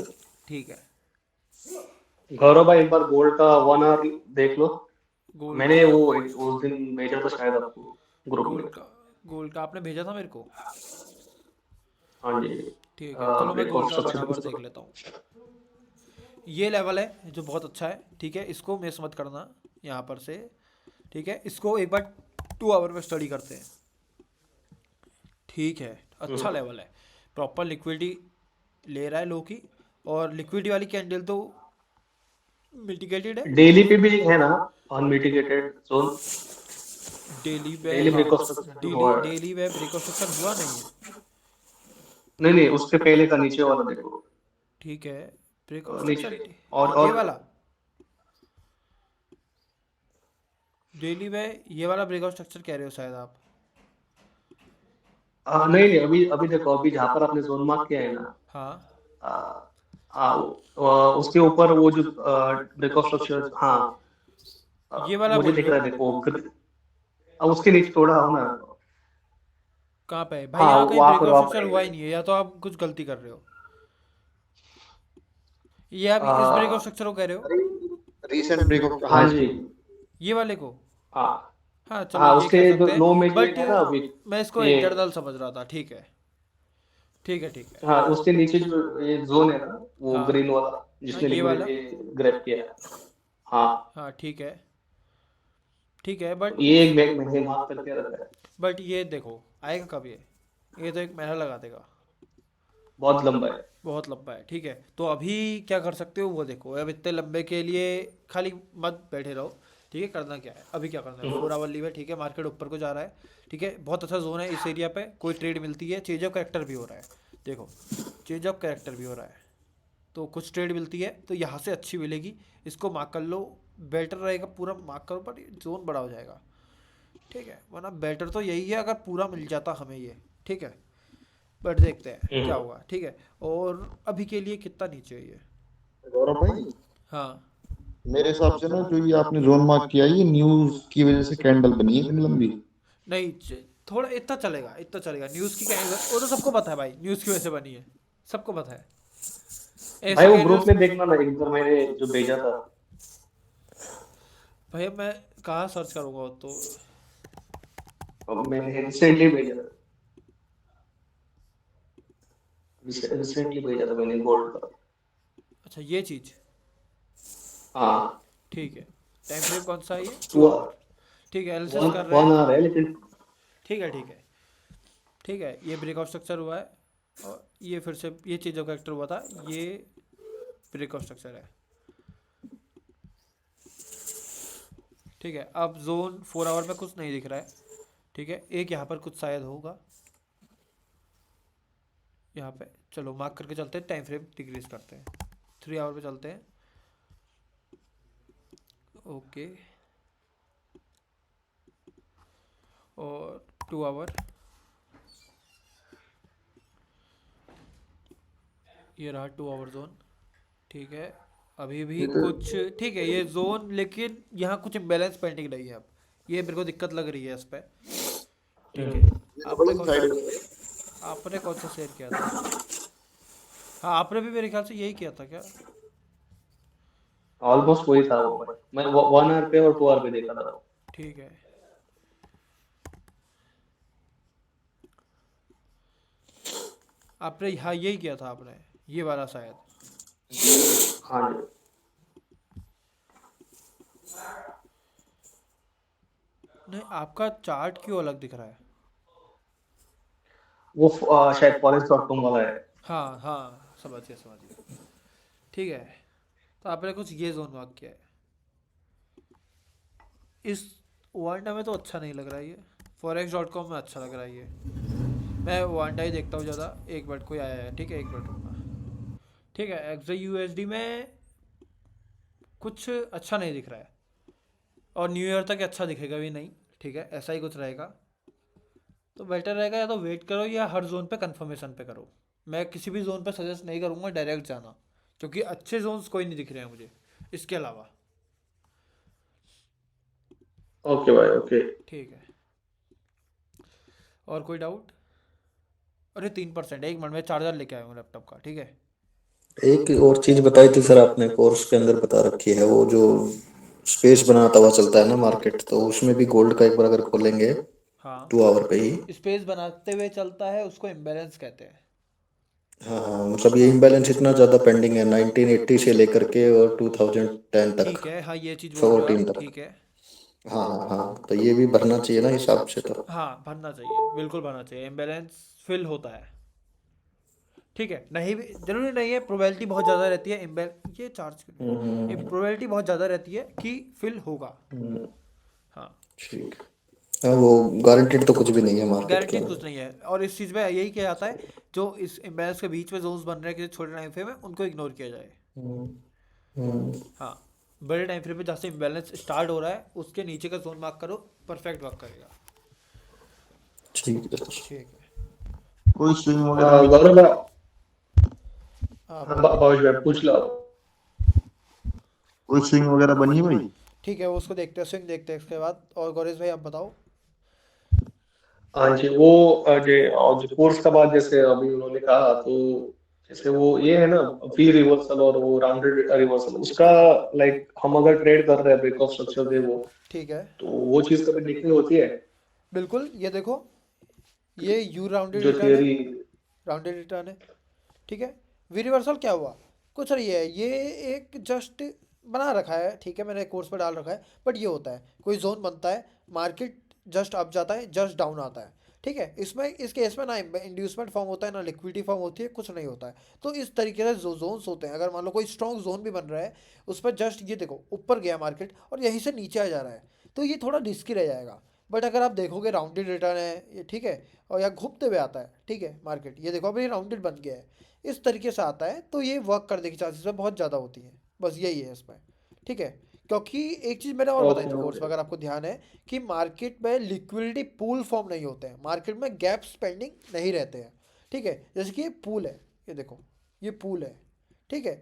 ठीक है। गौरव भाई एक बार गोल्ड का 1 आवर देख लो। गोल्ड मैंने वो उस दिन भेजा था शायद आपको ग्रुप में। गोल्ड का आपने भेजा था मेरे को, हाँ जी। ठीक है, चलो मैं मेरे गोल्ड को का सबसे बराबर देख लेता हूँ। ये लेवल है जो बहुत अच्छा है, ठीक है, इसको मिस मत करना यहाँ पर से, ठीक है, इसको एक बार 2 आवर में स्टडी करते हैं, ठीक है, अच्छा लेवल है, प्रॉपर लिक्विडिटी ले रहा है लो की, और लिक्विडिटी वाली कैंडल तो मिटिगेटेड है, डेली पे भी है ना unmitigated zone. Daily daily way, break off structure हुआ है। Daily way break off section हुआ नहीं है, नहीं उसके पहले का नीचे वाला देखो। ठीक है, ब्रेक ऑफ नीचे सेक्शन, और ये वाला डेली में, ये वाला ब्रेक ऑफ स्ट्रक्चर कह रहे हो शायद आप। नहीं अभी देखो, अभी जहाँ पर आपने जोन मार्क किया है ना, हाँ उसके ऊपर वो जो ब्रेक ऑफ स्ट्रक्चर, हाँ ये वाला मुझे दिख रहा है, देखो उसके नीचे थोड़ा हो ना। कहाँ पे है भाई, हाँ यहाँ कहीं वहाँ ब्रेक पर ऑफ वहाँ स्ट्रक्चर हुआ ही पर नहीं है, या तो आप कुछ गलती कर रहे हो, ये आप इस ब्रेक ऑफ स्ट्रक्चर को कह रहे हो, रिसेंट ब्रेक ऑफ, हाँ जी। ये वाले को, हाँ हाँ चलो हाँ ये उसके कह सकते लो हैं, में बट है ना अभी मैं इसको ये। इंटरनल समझ रहा था, ठीक है, ठीक है, ठीक है, हाँ उसके नीचे जो ये जोन है ना, वो हाँ ग्रीन वाला हाँ जिसने ये वाला, लिक्विडिटी ग्रैब किया है। हाँ हाँ ठीक है, ठीक है, बट ये एक बैग मैंने मार्क करके रखा है। बट ये देखो आएगा कब, ये तो 1 महीना लगा देगा, बहुत लंबा है। बहुत लंबा है, ठीक है, तो अभी क्या कर सकते हो वो देखो, अब इतने लंबे के लिए खाली मत बैठे रहो, ठीक है, करना क्या है, अभी क्या करना है, 4 आवर लीव है, ठीक है, मार्केट ऊपर को जा रहा है, ठीक है, बहुत अच्छा जोन है इस एरिया पे, कोई ट्रेड मिलती है, चेंज ऑफ कैरेक्टर भी हो रहा है, देखो चेंज ऑफ कैरेक्टर भी हो रहा है, तो कुछ ट्रेड मिलती है तो यहाँ से अच्छी मिलेगी, इसको मार्क कर लो, बेटर रहेगा, पूरा मार्क करो, पर जोन बड़ा हो जाएगा, ठीक है, वरना बेटर तो यही है अगर पूरा मिल जाता हमें ये, ठीक है, बट देखते हैं क्या होगा, ठीक है, और अभी के लिए कितना नीचे है ये, गौरव भाई हाँ मेरे हिसाब से ना जो ये आपने जोन मार्क किया ये न्यूज की वजह से कैंडल बनी है इतनी लंबी। नहीं थोड़ा इतना चलेगा, इतना चलेगा, न्यूज़ की क्या है, वो तो सबको पता है भाई, न्यूज़ की वजह से बनी है, सबको पता है, ऐसे भाई वो कैंडल्स, ग्रुप में देखना ना, एक बार मैंने जो भेजा था। भैया मैं कहाँ सर्च करूँगा, तो मैंने रिसेंटली भेजा था, रिसेंटली भेजा था मैंने गोल्ड का। अच्छा ये चीज़, हाँ ठीक है, टाइम फ्रेम कौन सा है ये? 2 2 आवर। ठीक है, एनालिसिस कर रहे 1 हैं। आवर है लेकिन ठीक है ठीक है ठीक है, ये ब्रेकआउट स्ट्रक्चर हुआ है और ये फिर से ये चीज़ों का एक्टर हुआ था, ये ब्रेकआउट स्ट्रक्चर है। ठीक है, अब जोन 4 आवर में कुछ नहीं दिख रहा है। ठीक है, एक यहाँ पर कुछ शायद होगा यहाँ पे। चलो मार्क करके चलते हैं, टाइम फ्रेम डिक्रीज करते हैं, 3 आवर पे चलते हैं। ओके, और 2 आवर, ये रहा 2 आवर जोन। ठीक है, अभी भी कुछ ठीक है ये जोन, लेकिन यहाँ कुछ इम्बैलेंस पेंडिंग रही है। अब ये मेरे को दिक्कत लग रही है इस पे। ठीक है, आपने कौन सा शेयर किया था? हाँ, आपने भी मेरे ख्याल से यही किया था क्या? ऑलमोस्ट वही था वो, मैं 1 आवर पे और 2 आवर पे देखा था। ठीक है, आपने हाँ यही किया था आपने, ये वाला शायद। हाँ जी, नहीं, आपका चार्ट क्यों अलग दिख रहा है? वो शायद forex.com वाला है। हाँ हाँ, समझिए समझिए। ठीक है, तो आपने कुछ ये जोन मार्क किया है। इस वांडा में तो अच्छा नहीं लग रहा है ये, forex.com में अच्छा लग रहा है ये। मैं वांडा ही देखता हूँ ज़्यादा। एक मिनट, कोई आया है। ठीक है, एक मिनट रुकना। ठीक है, XAUSD में कुछ अच्छा नहीं दिख रहा है, और न्यू ईयर तक अच्छा दिखेगा भी नहीं। ठीक है, ऐसा ही कुछ रहेगा, तो बेटर रहेगा या तो वेट करो या हर जोन पे कंफर्मेशन पे करो। मैं किसी भी जोन पे सजेस्ट नहीं करूँगा डायरेक्ट जाना, क्योंकि अच्छे जोन्स कोई नहीं दिख रहे हैं मुझे इसके अलावा। ओके भाई, ओके। ठीक है, और कोई डाउट? अरे 3%, एक मिनट में चार्जर लेके आया हूँ लैपटॉप का। ठीक है, एक और चीज बताई थी सर आपने, कोर्स के अंदर बता रखी है, वो जो स्पेस बनाता हुआ चलता है ना मार्केट, तो उसमें भी गोल्ड का एक बार अगर खोलेंगे हाँ, 2 आवर पे ही। स्पेस बनाते हुए चलता है, उसको इम्बैलेंस कहते हैं। हाँ हाँ, मतलब ये इम्बैलेंस इतना ज्यादा पेंडिंग है 1980 से लेकर के और 2010 तक, ठीक है, हाँ ये चीज़ बोल रहे हो 14 आप, तक। ठीक है। हाँ हाँ हाँ, तो ये भी भरना चाहिए ना हिसाब से तो। हाँ, भरना चाहिए, बिल्कुल भरना चाहिए, इम्बैलेंस फिल होता है। ठीक है, नहीं भी जरूरी नहीं है, प्रोबेबिलिटी बहुत ज़्यादा रहती है ये चार्ज क्यों नहीं हो रहा? प्रोबेबिलिटी बहुत ज़्यादा रहती है कि फिल होगा। हाँ, ठीक है। हाँ, वो गारंटेड तो कुछ भी नहीं है मार्केट के गारंटीड कुछ अंदर। नहीं है, और इस चीज़ में यही किया जाता है, जो इस इम्बैलेंस के बीच में जोन्स बन रहे हैं किसी छोटे टाइम फ्रेम में, उनको इग्नोर किया जाए। हम्म, हाँ, बड़े टाइम फ्रेम में जहाँ से इम्बैलेंस स्टार्ट हो रहा है उसके नीचे का जोन मार्क करो, परफेक्ट वर्क करेगा। ठीक है सर। ठीक है, कोई स्विंग वगैरह गौरव भाई, हाँ भावेश भाई पूछ लो। कोई स्विंग वगैरह बनी है भाई? ठीक है, वो उसको देखते हैं, स्विंग देखते हैं इसके बाद। और गौरेश भाई आप बताओ। हाँ जी, वो जो कोर्स का बात जैसे अभी उन्होंने कहा, तो जैसे वो ये है ना, वी रिवर्सल और वो राउंडेड रिवर्सल, उसका लाइक हम अगर ट्रेड कर रहे हैं ब्रेकऑफ स्ट्रक्चर पे वो, ठीक है, तो वो चीज कभी देखनी होती है। बिल्कुल, ये देखो, ये यू राउंडेड जो रिटर्न है, थियरी, राउंडेड रिटर्न है। ठीक है, वी रिवर्सल क्या हुआ? कुछ नहीं है, ये एक जस्ट बना रखा है। ठीक है, मैंने कोर्स पे डाल रखा है, बट ये होता है, कोई जोन बनता है, मार्केट जस्ट अप जाता है, जस्ट डाउन आता है। ठीक है, इसमें इस केस में ना इंड्यूसमेंट फॉर्म होता है, ना लिक्विडिटी फॉर्म होती है, कुछ नहीं होता है। तो इस तरीके से जो जोन्स होते हैं, अगर मान लो कोई स्ट्रॉन्ग जोन भी बन रहा है, उस पर जस्ट ये देखो ऊपर गया मार्केट और यहीं से नीचे आ जा रहा है, तो ये थोड़ा रिस्की रह जाएगा। बट अगर आप देखोगे राउंडेड रिटर्न है ये, ठीक है, और यहाँ घूमते हुए आता है, ठीक है, मार्केट ये देखो अभी राउंडेड बन गया है, इस तरीके से आता है, तो ये वर्क करने की चांसेस में बहुत ज़्यादा होती हैं। बस यही है इसमें। ठीक है, क्योंकि एक चीज़ मैंने और बताई ओके थी कोर्स में, ओके, अगर आपको ध्यान है, कि मार्केट में लिक्विडिटी पूल फॉर्म नहीं होते हैं, मार्केट में गैप स्पेंडिंग नहीं रहते हैं। ठीक है, जैसे कि ये पूल है, ये देखो ये पूल है। ठीक है,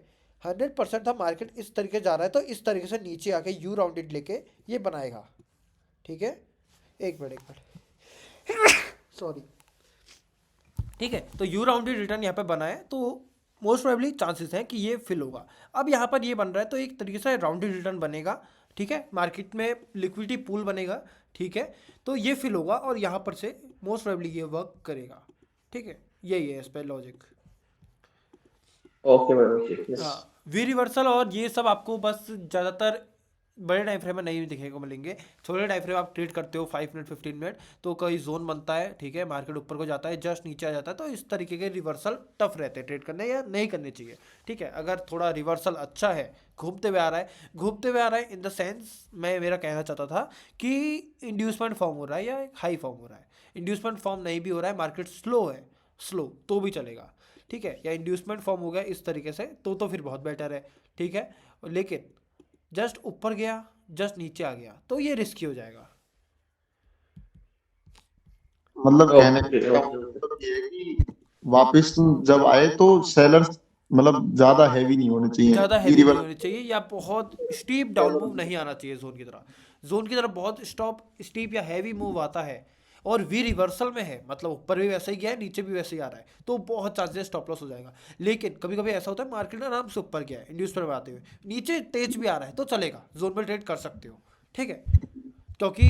100% था मार्केट इस तरीके जा रहा है, तो इस तरीके से नीचे आके यू राउंडेड लेके ये बनाएगा। ठीक है, एक मिनट सॉरी। ठीक है, तो यू राउंडेड रिटर्न यहाँ पे बना है, तो मोस्ट प्रोबेबली चांसेस हैं कि ये फिल होगा। अब यहाँ पर ये बन रहा है, तो एक तरीके से राउंडेड रिटर्न बनेगा। ठीक है, मार्केट में लिक्विडिटी पूल बनेगा। ठीक है, तो ये फिल होगा और यहाँ पर से मोस्ट प्रोबेबली ये वर्क करेगा। ठीक है, यही है इस पर लॉजिक। ओके भाई, ओके, यस। हाँ, वी रिवर्सल और ये सब आपको बस ज़्यादातर बड़े टाइम फ्रेम में नहीं दिखने को मिलेंगे। छोटे टाइम फ्रेम आप ट्रेड करते हो 5 मिनट 15 मिनट, तो कोई जोन बनता है, ठीक है, मार्केट ऊपर को जाता है, जस्ट नीचे आ जाता है, तो इस तरीके के रिवर्सल टफ रहते हैं ट्रेड करने, या नहीं करने चाहिए, ठीक है। अगर थोड़ा रिवर्सल अच्छा है, घूमते हुए आ रहा है, घूमते हुए आ रहा है इन द सेंस, मैं मेरा कहना चाहता था कि इंड्यूसमेंट फॉर्म हो रहा है या एक हाई फॉर्म हो रहा है। इंड्यूसमेंट फॉर्म नहीं भी हो रहा है, मार्केट स्लो है, स्लो तो भी चलेगा, ठीक है, या इंड्यूसमेंट फॉर्म हो गया इस तरीके से, तो फिर बहुत बेटर है, ठीक है। लेकिन जस्ट ऊपर गया, जस्ट नीचे आ गया, तो ये रिस्की हो जाएगा। मतलब कहने ओके का ओके मतलब ये है कि वापस जब आए तो सेलर्स मतलब ज्यादा हैवी नहीं होने चाहिए, ज़्यादा ये हैवी नहीं रिवर्स। होनी चाहिए, या बहुत स्टीप डाउन मूव नहीं आना चाहिए जोन की तरह। जोन की तरह बहुत स्टीप या हैवी मूव आता है और वी रिवर्सल में है, मतलब ऊपर भी वैसे ही गया है, नीचे भी वैसे ही आ रहा है, तो बहुत चांसेस स्टॉप लॉस हो जाएगा। लेकिन कभी कभी ऐसा होता है मार्केट आराम से ऊपर गया है इंड्यूसमेंट में आते हुए, नीचे तेज भी आ रहा है, तो चलेगा, जोन में ट्रेड कर सकते हो, ठीक है, क्योंकि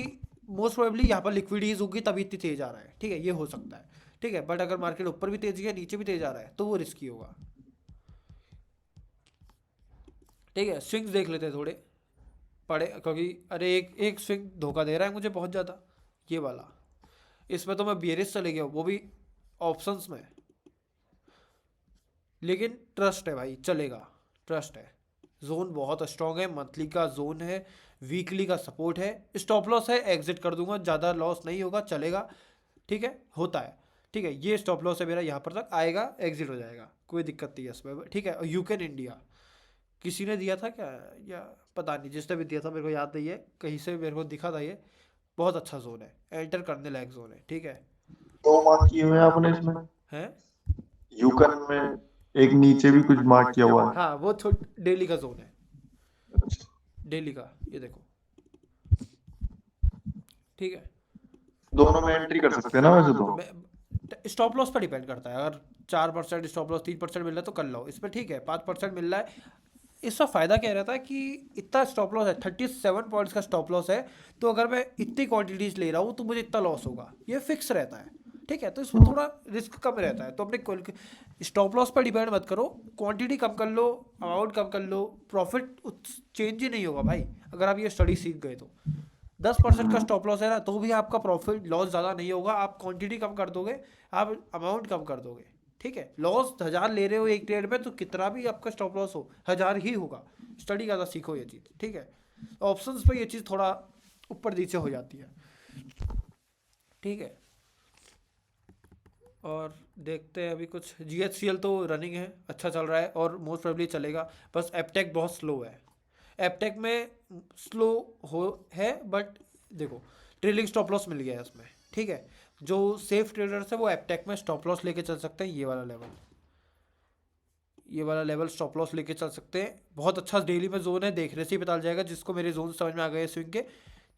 मोस्ट प्रोबेबली यहाँ पर लिक्विडिटीज होगी तभी इतनी तेज आ रहा है, ठीक है, ये हो सकता है, ठीक है। बट अगर मार्केट ऊपर भी तेज गया, नीचे भी तेज आ रहा है, तो वो रिस्की होगा, ठीक है। स्विंग्स देख लेते हैं थोड़े पड़े, क्योंकि अरे एक एक स्विंग धोखा दे रहा है मुझे बहुत ज़्यादा, ये वाला, इसमें तो मैं बियरिश चले गया हूँ, वो भी ऑप्शंस में, लेकिन ट्रस्ट है भाई, चलेगा, ट्रस्ट है। जोन बहुत स्ट्रांग है, मंथली का जोन है, वीकली का सपोर्ट है, स्टॉप लॉस है, एग्जिट कर दूंगा, ज़्यादा लॉस नहीं होगा, चलेगा, ठीक है, होता है, ठीक है। ये स्टॉप लॉस है मेरा, यहाँ पर तक आएगा, एग्जिट हो जाएगा, कोई दिक्कत नहीं है इसमें, ठीक है। और यूकेन इंडिया किसी ने दिया था क्या, या पता नहीं, जिसने भी दिया था मेरे को याद नहीं है, कहीं से मेरे को दिखा था, ये बहुत अच्छा जोन है, एंटर करने लायक जोन है, ठीक है। दो मार्क किए हुए हैं आपने इसमें, हैं, यूकन में एक नीचे भी कुछ मार्क किया हुआ है। हाँ वो डेली का जोन है, डेली का, ये देखो, ठीक है। दोनों में एंट्री कर सकते हैं ना वैसे तो। स्टॉप लॉस पर डिपेंड करता है, अगर 4% स्टॉप लॉस, 3% मिल रहा है तो कर लो इस पर, ठीक है। 5% मिल रहा है, इसका फ़ायदा क्या रहता है कि इतना स्टॉप लॉस है, 37 पॉइंट्स का स्टॉप लॉस है, तो अगर मैं इतनी क्वांटिटीज ले रहा हूँ तो मुझे इतना लॉस होगा, ये फिक्स रहता है, ठीक है। तो इसमें थोड़ा रिस्क कम रहता है, तो अपने स्टॉप लॉस पर डिपेंड मत करो, क्वांटिटी कम कर लो, अमाउंट कम कर लो, प्रॉफिट चेंज ही नहीं होगा भाई, अगर आप ये स्टडी सीख गए तो। 10% का स्टॉप लॉस है ना, तो भी आपका प्रॉफिट लॉस ज़्यादा नहीं होगा, आप क्वांटिटी कम कर दोगे, आप अमाउंट कम कर दोगे, ठीक है। लॉस 1000 ले रहे हो एक ट्रेड में, तो कितना भी आपका स्टॉप लॉस हो 1000 ही होगा, स्टडी ज़्यादा सीखो ये चीज़, ठीक है। ऑप्शंस पे ये चीज़ थोड़ा ऊपर नीचे हो जाती है, ठीक है। और देखते हैं अभी कुछ, GHCL तो रनिंग है, अच्छा चल रहा है और मोस्ट प्रोबेबली चलेगा, बस एपटेक बहुत स्लो है, एपटेक में स्लो हो है, बट देखो ट्रेलिंग स्टॉप लॉस मिल गया है इसमें, ठीक है। जो सेफ ट्रेडर्स है वो एपटेक में स्टॉप लॉस लेके चल सकते हैं, ये वाला लेवल, ये वाला लेवल स्टॉप लॉस लेके चल सकते हैं, बहुत अच्छा डेली में जोन है, देखने से ही पता चल जाएगा जिसको मेरे जोन समझ में आ गए स्विंग के,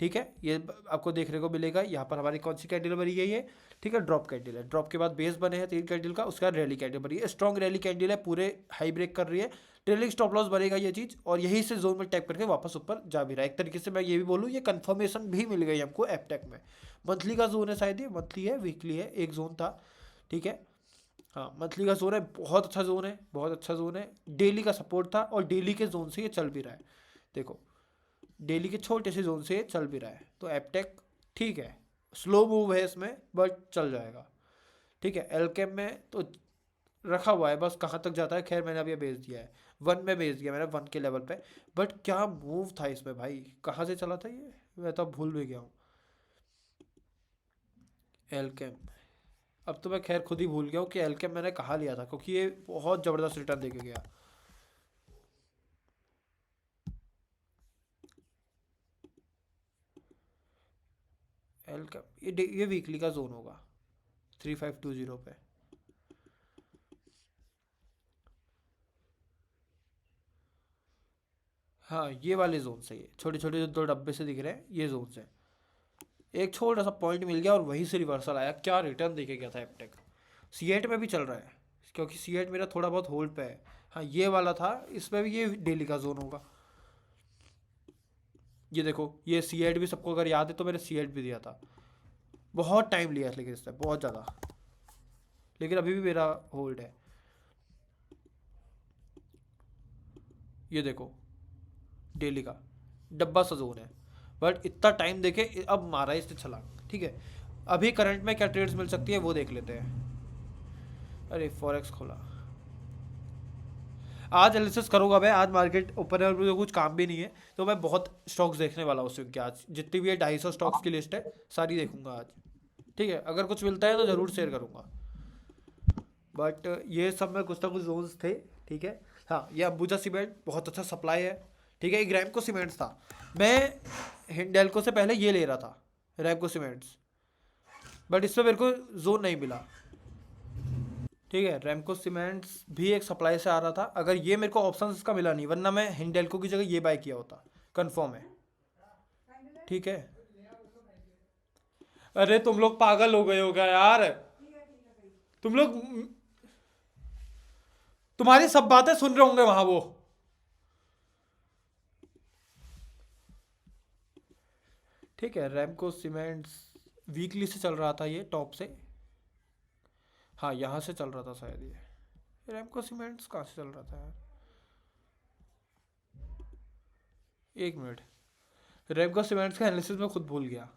ठीक है। ये आपको देखने को मिलेगा, यहाँ पर हमारी कौन सी कैंडल बनी गई है, ठीक है, ड्रॉप कैंडल है, ड्रॉप के बाद बेस बने हैं 3 कैंडल का, उसका रैली कैंडल बनी है, स्ट्रॉन्ग रैली कैंडल है, पूरे हाई ब्रेक कर रही है, ट्रेलिंग स्टॉप लॉस बनेगा ये चीज़, और यहीं से जोन में टैप करके वापस ऊपर जा भी रहा है, एक तरीके से मैं ये भी बोलूँ, ये कंफर्मेशन भी मिल गई हमको एपटेक में। मंथली का जोन है शायद, ये मंथली है वीकली है, एक जोन था, ठीक है, हाँ मंथली का जोन है, बहुत अच्छा जोन है, बहुत अच्छा जोन है, डेली का सपोर्ट था और डेली के जोन से ये चल भी रहा है, देखो डेली के छोटे से जोन से ये चल भी रहा है, तो एपटेक ठीक है, स्लो मूव है इसमें बट चल जाएगा, ठीक है। एलकेम में तो रखा हुआ है, बस कहाँ तक जाता है, खैर मैंने अभी ये बेच दिया है, 1 में बेच दिया मैंने, 1 के लेवल पे, बट क्या मूव था इसमें भाई, कहाँ से चला था ये, मैं तो भूल भी गया हूँ। एलकेम, अब तो मैं खैर खुद ही भूल गया हूँ कि एलकेम मैंने कहाँ लिया था, क्योंकि ये बहुत ज़बरदस्त रिटर्न दे के गया। एलकेम ये वीकली का जोन होगा 3520 पे, हाँ ये वाले जोन से, ये छोटे छोटे जो 2 डब्बे से दिख रहे हैं ये जोन से, एक छोटा सा पॉइंट मिल गया और वहीं से रिवर्सल आया, क्या रिटर्न देके गया था एपटेक। C8 में भी चल रहा है, क्योंकि C8 मेरा थोड़ा बहुत होल्ड पे है, हाँ ये वाला था, इसमें भी ये डेली का जोन होगा, ये देखो ये C8 भी सबको अगर याद है तो मैंने C8 भी दिया था, बहुत टाइम लिया लेकिन इससे बहुत ज़्यादा, लेकिन अभी भी मेरा होल्ड है। ये देखो डेली का डब्बा सा जोन है, बट इतना टाइम देखे अब मारा है इसने छलांग। ठीक है, अभी करंट में क्या ट्रेड्स मिल सकती है वो देख लेते हैं। अरे फॉरेक्स खोला, आज एनालिसिस करूंगा मैं। आज मार्केट ऊपर है और मुझे कुछ काम भी नहीं है, तो मैं बहुत स्टॉक्स देखने वाला हूँ उस वीक के। आज जितनी भी है 250 स्टॉक्स की लिस्ट है, सारी देखूंगा आज। ठीक है, अगर कुछ मिलता है तो ज़रूर शेयर करूंगा, बट ये सब में कुछ ना कुछ जोन्स थे। ठीक है, हाँ ये अंबुजा सीमेंट बहुत अच्छा सप्लाई है। ठीक है, एक रैमको सीमेंट्स था, मैं हिंडेल्को से पहले ये ले रहा था रैमको सीमेंट्स, बट इसमें मेरे को जोन नहीं मिला। ठीक है, रैमको सीमेंट्स भी एक सप्लाई से आ रहा था, अगर ये मेरे को ऑप्शन इसका मिला नहीं, वरना मैं हिंडेल्को की जगह ये बाय किया होता, कंफर्म है। ठीक है, अरे तुम लोग पागल हो गए होगा यार, तुम लोग, तुम्हारी सब बातें सुन रहे होंगे वहां वो। ठीक है, रैमको सीमेंट्स वीकली से चल रहा था ये टॉप से, हाँ यहाँ से चल रहा था शायद। ये रैमको सीमेंट्स कहाँ से चल रहा था यार, एक मिनट, रैमको सीमेंट्स का एनालिसिस में खुद भूल गया।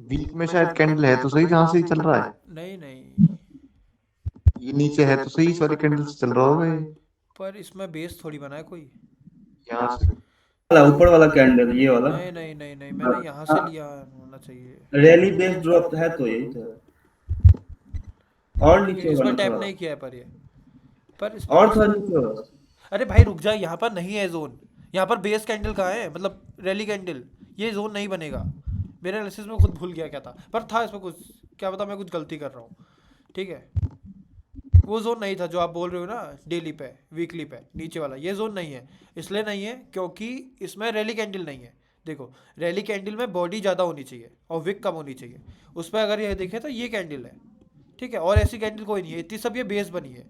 वीक में शायद कैंडल है तो सही, जहां से ही चल रहा है। नहीं नहीं, ये नीचे है तो सही, इस वाले कैंडल से चल रहा होगा ये। पर इसमें बेस थोड़ी बना है कोई। यहाँ से वाला ऊपर वाला कैंडल, ये वाला नहीं नहीं नहीं नहीं, मैंने यहाँ से लिया होना चाहिए। रैली बेस्ड ड्रॉप है तो यही तो है। और नीचे इसमें वाला टैप थोड़ा, नहीं किया है पर इसमें और थोड़ा नीचे वाला। अरे भाई रुक जा, यहाँ पर नहीं है जोन, यहाँ पर बेस कैंडल कहाँ है, मतलब रैली कैंडल, ये जोन नहीं बनेगा। मेरे एनालिसिस में खुद भूल गया क्या था, पर था इसमें कुछ, क्या पता मैं कुछ गलती कर रहा हूँ। ठीक है, वो जोन नहीं था जो आप बोल रहे हो ना, डेली पे वीकली पे नीचे वाला, ये जोन नहीं है। इसलिए नहीं है क्योंकि इसमें रैली कैंडल नहीं है। देखो रैली कैंडल में बॉडी ज़्यादा होनी चाहिए और विक कम होनी चाहिए, उस पर अगर ये देखें तो ये कैंडल है। ठीक है, और ऐसी कैंडल कोई नहीं है, इतनी सब ये बेस बनी है,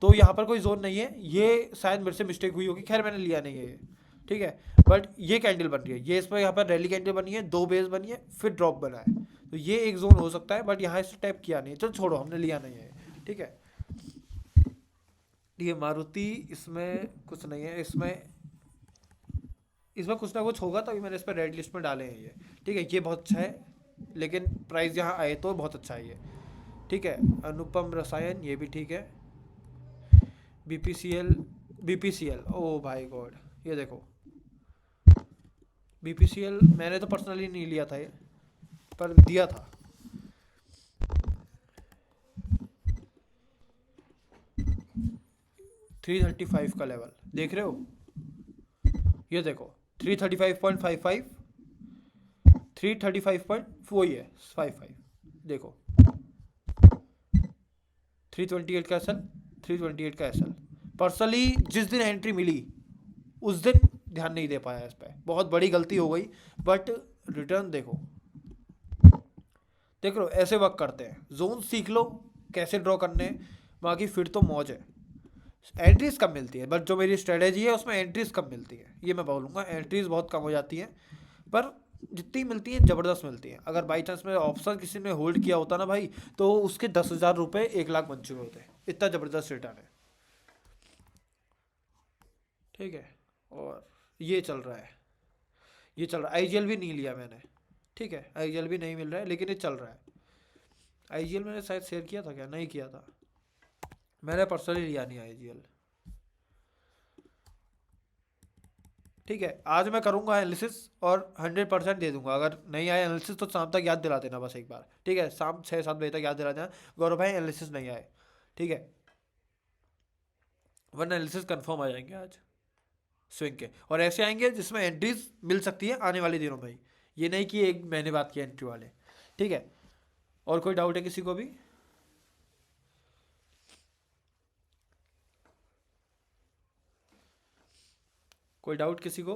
तो यहाँ पर कोई जोन नहीं है। ये शायद मेरे से मिस्टेक हुई होगी, खैर मैंने लिया नहीं है ये। ठीक है, बट ये कैंडल बन रही है, ये इस पर यहाँ पर रैली कैंडल बनी है, 2 बेस बनी है, फिर ड्रॉप बना है, तो ये एक जोन हो सकता है, बट यहाँ इसे टैप किया नहीं है। चलो छोड़ो, हमने लिया नहीं है। ठीक है, ये मारुति, इसमें कुछ नहीं है, इसमें कुछ ना कुछ होगा, तभी मैंने इस पर रेड लिस्ट में डाले हैं ये। ठीक है, ये बहुत अच्छा है, लेकिन प्राइस यहाँ आए तो बहुत अच्छा है ये। ठीक है, अनुपम रसायन ये भी ठीक है, बीपीसीएल ओ भाई गॉड, ये देखो बीपीसीएल मैंने तो पर्सनली नहीं लिया था ये, पर दिया था। $335 का लेवल देख रहे हो, ये देखो 335.55, 335 वो ही है 55, देखो 328 का एसएल, 328 का एसएल। पर्सनली जिस दिन एंट्री मिली उस दिन ध्यान नहीं दे पाया इस पर, बहुत बड़ी गलती हो गई, बट रिटर्न देखो, देख लो ऐसे वर्क करते हैं। जोन सीख लो कैसे ड्रॉ करने, बाकी फिर तो मौज है। एंट्रीज कम मिलती है, बट जो मेरी स्ट्रेटेजी है उसमें एंट्रीज कम मिलती है, ये मैं बोलूँगा। एंट्रीज बहुत कम हो जाती हैं, पर जितनी मिलती है ज़बरदस्त मिलती है। अगर बाई चांस में ऑप्शन किसी ने होल्ड किया होता ना भाई, तो उसके 10,000 रुपये 1 लाख बन चुके होते, इतना ज़बरदस्त रिटर्न है। ठीक है, और ये चल रहा है, ये चल रहा है। आईजीएल भी नहीं लिया मैंने, ठीक है, आईजीएल भी नहीं मिल रहा है, लेकिन ये चल रहा है। आईजीएल मैंने शायद शेयर किया था, क्या नहीं किया था, मैंने पर्सनली लिया नहीं आईजीएल। ठीक है, आज मैं करूंगा एनालिसिस और 100% दे दूंगा। अगर नहीं आया एनालिसिस तो शाम तक याद दिला देना बस एक बार। ठीक है, शाम 6-7 बजे तक याद दिला देना, गौरव भाई एनालिसिस नहीं आए। ठीक है, वरना एनालिसिस कंफर्म आ जाएंगे आज स्विंग के, और ऐसे आएंगे जिसमें एंट्रीज मिल सकती है आने वाले दिनों में ही, ये नहीं कि 1 महीने बाद की एंट्री वाले। ठीक है, और कोई डाउट है किसी को भी? कोई डाउट किसी को?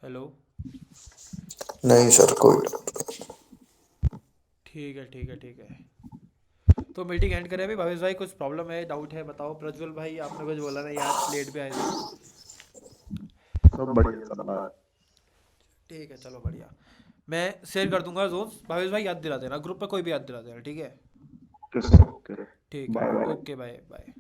हेलो? नहीं सर, कोई डाउट नहीं। ठीक है ठीक है ठीक है, तो मीटिंग एंड करें अभी। भावेश भाई कुछ प्रॉब्लम है, डाउट है बताओ। प्रज्वल भाई आपने कुछ बोला ना यार, लेट पे आए थे। सब बढ़िया चल रहा है। ठीक है, चलो बढ़िया। मैं शेयर कर दूंगा जोन्स, भावेश भाई याद दिला देना, ग्रुप पे कोई भी याद दिला देना, ठीक है। ओके सर, ओके, ठीक बाय है, बाय। Okay, bye bye.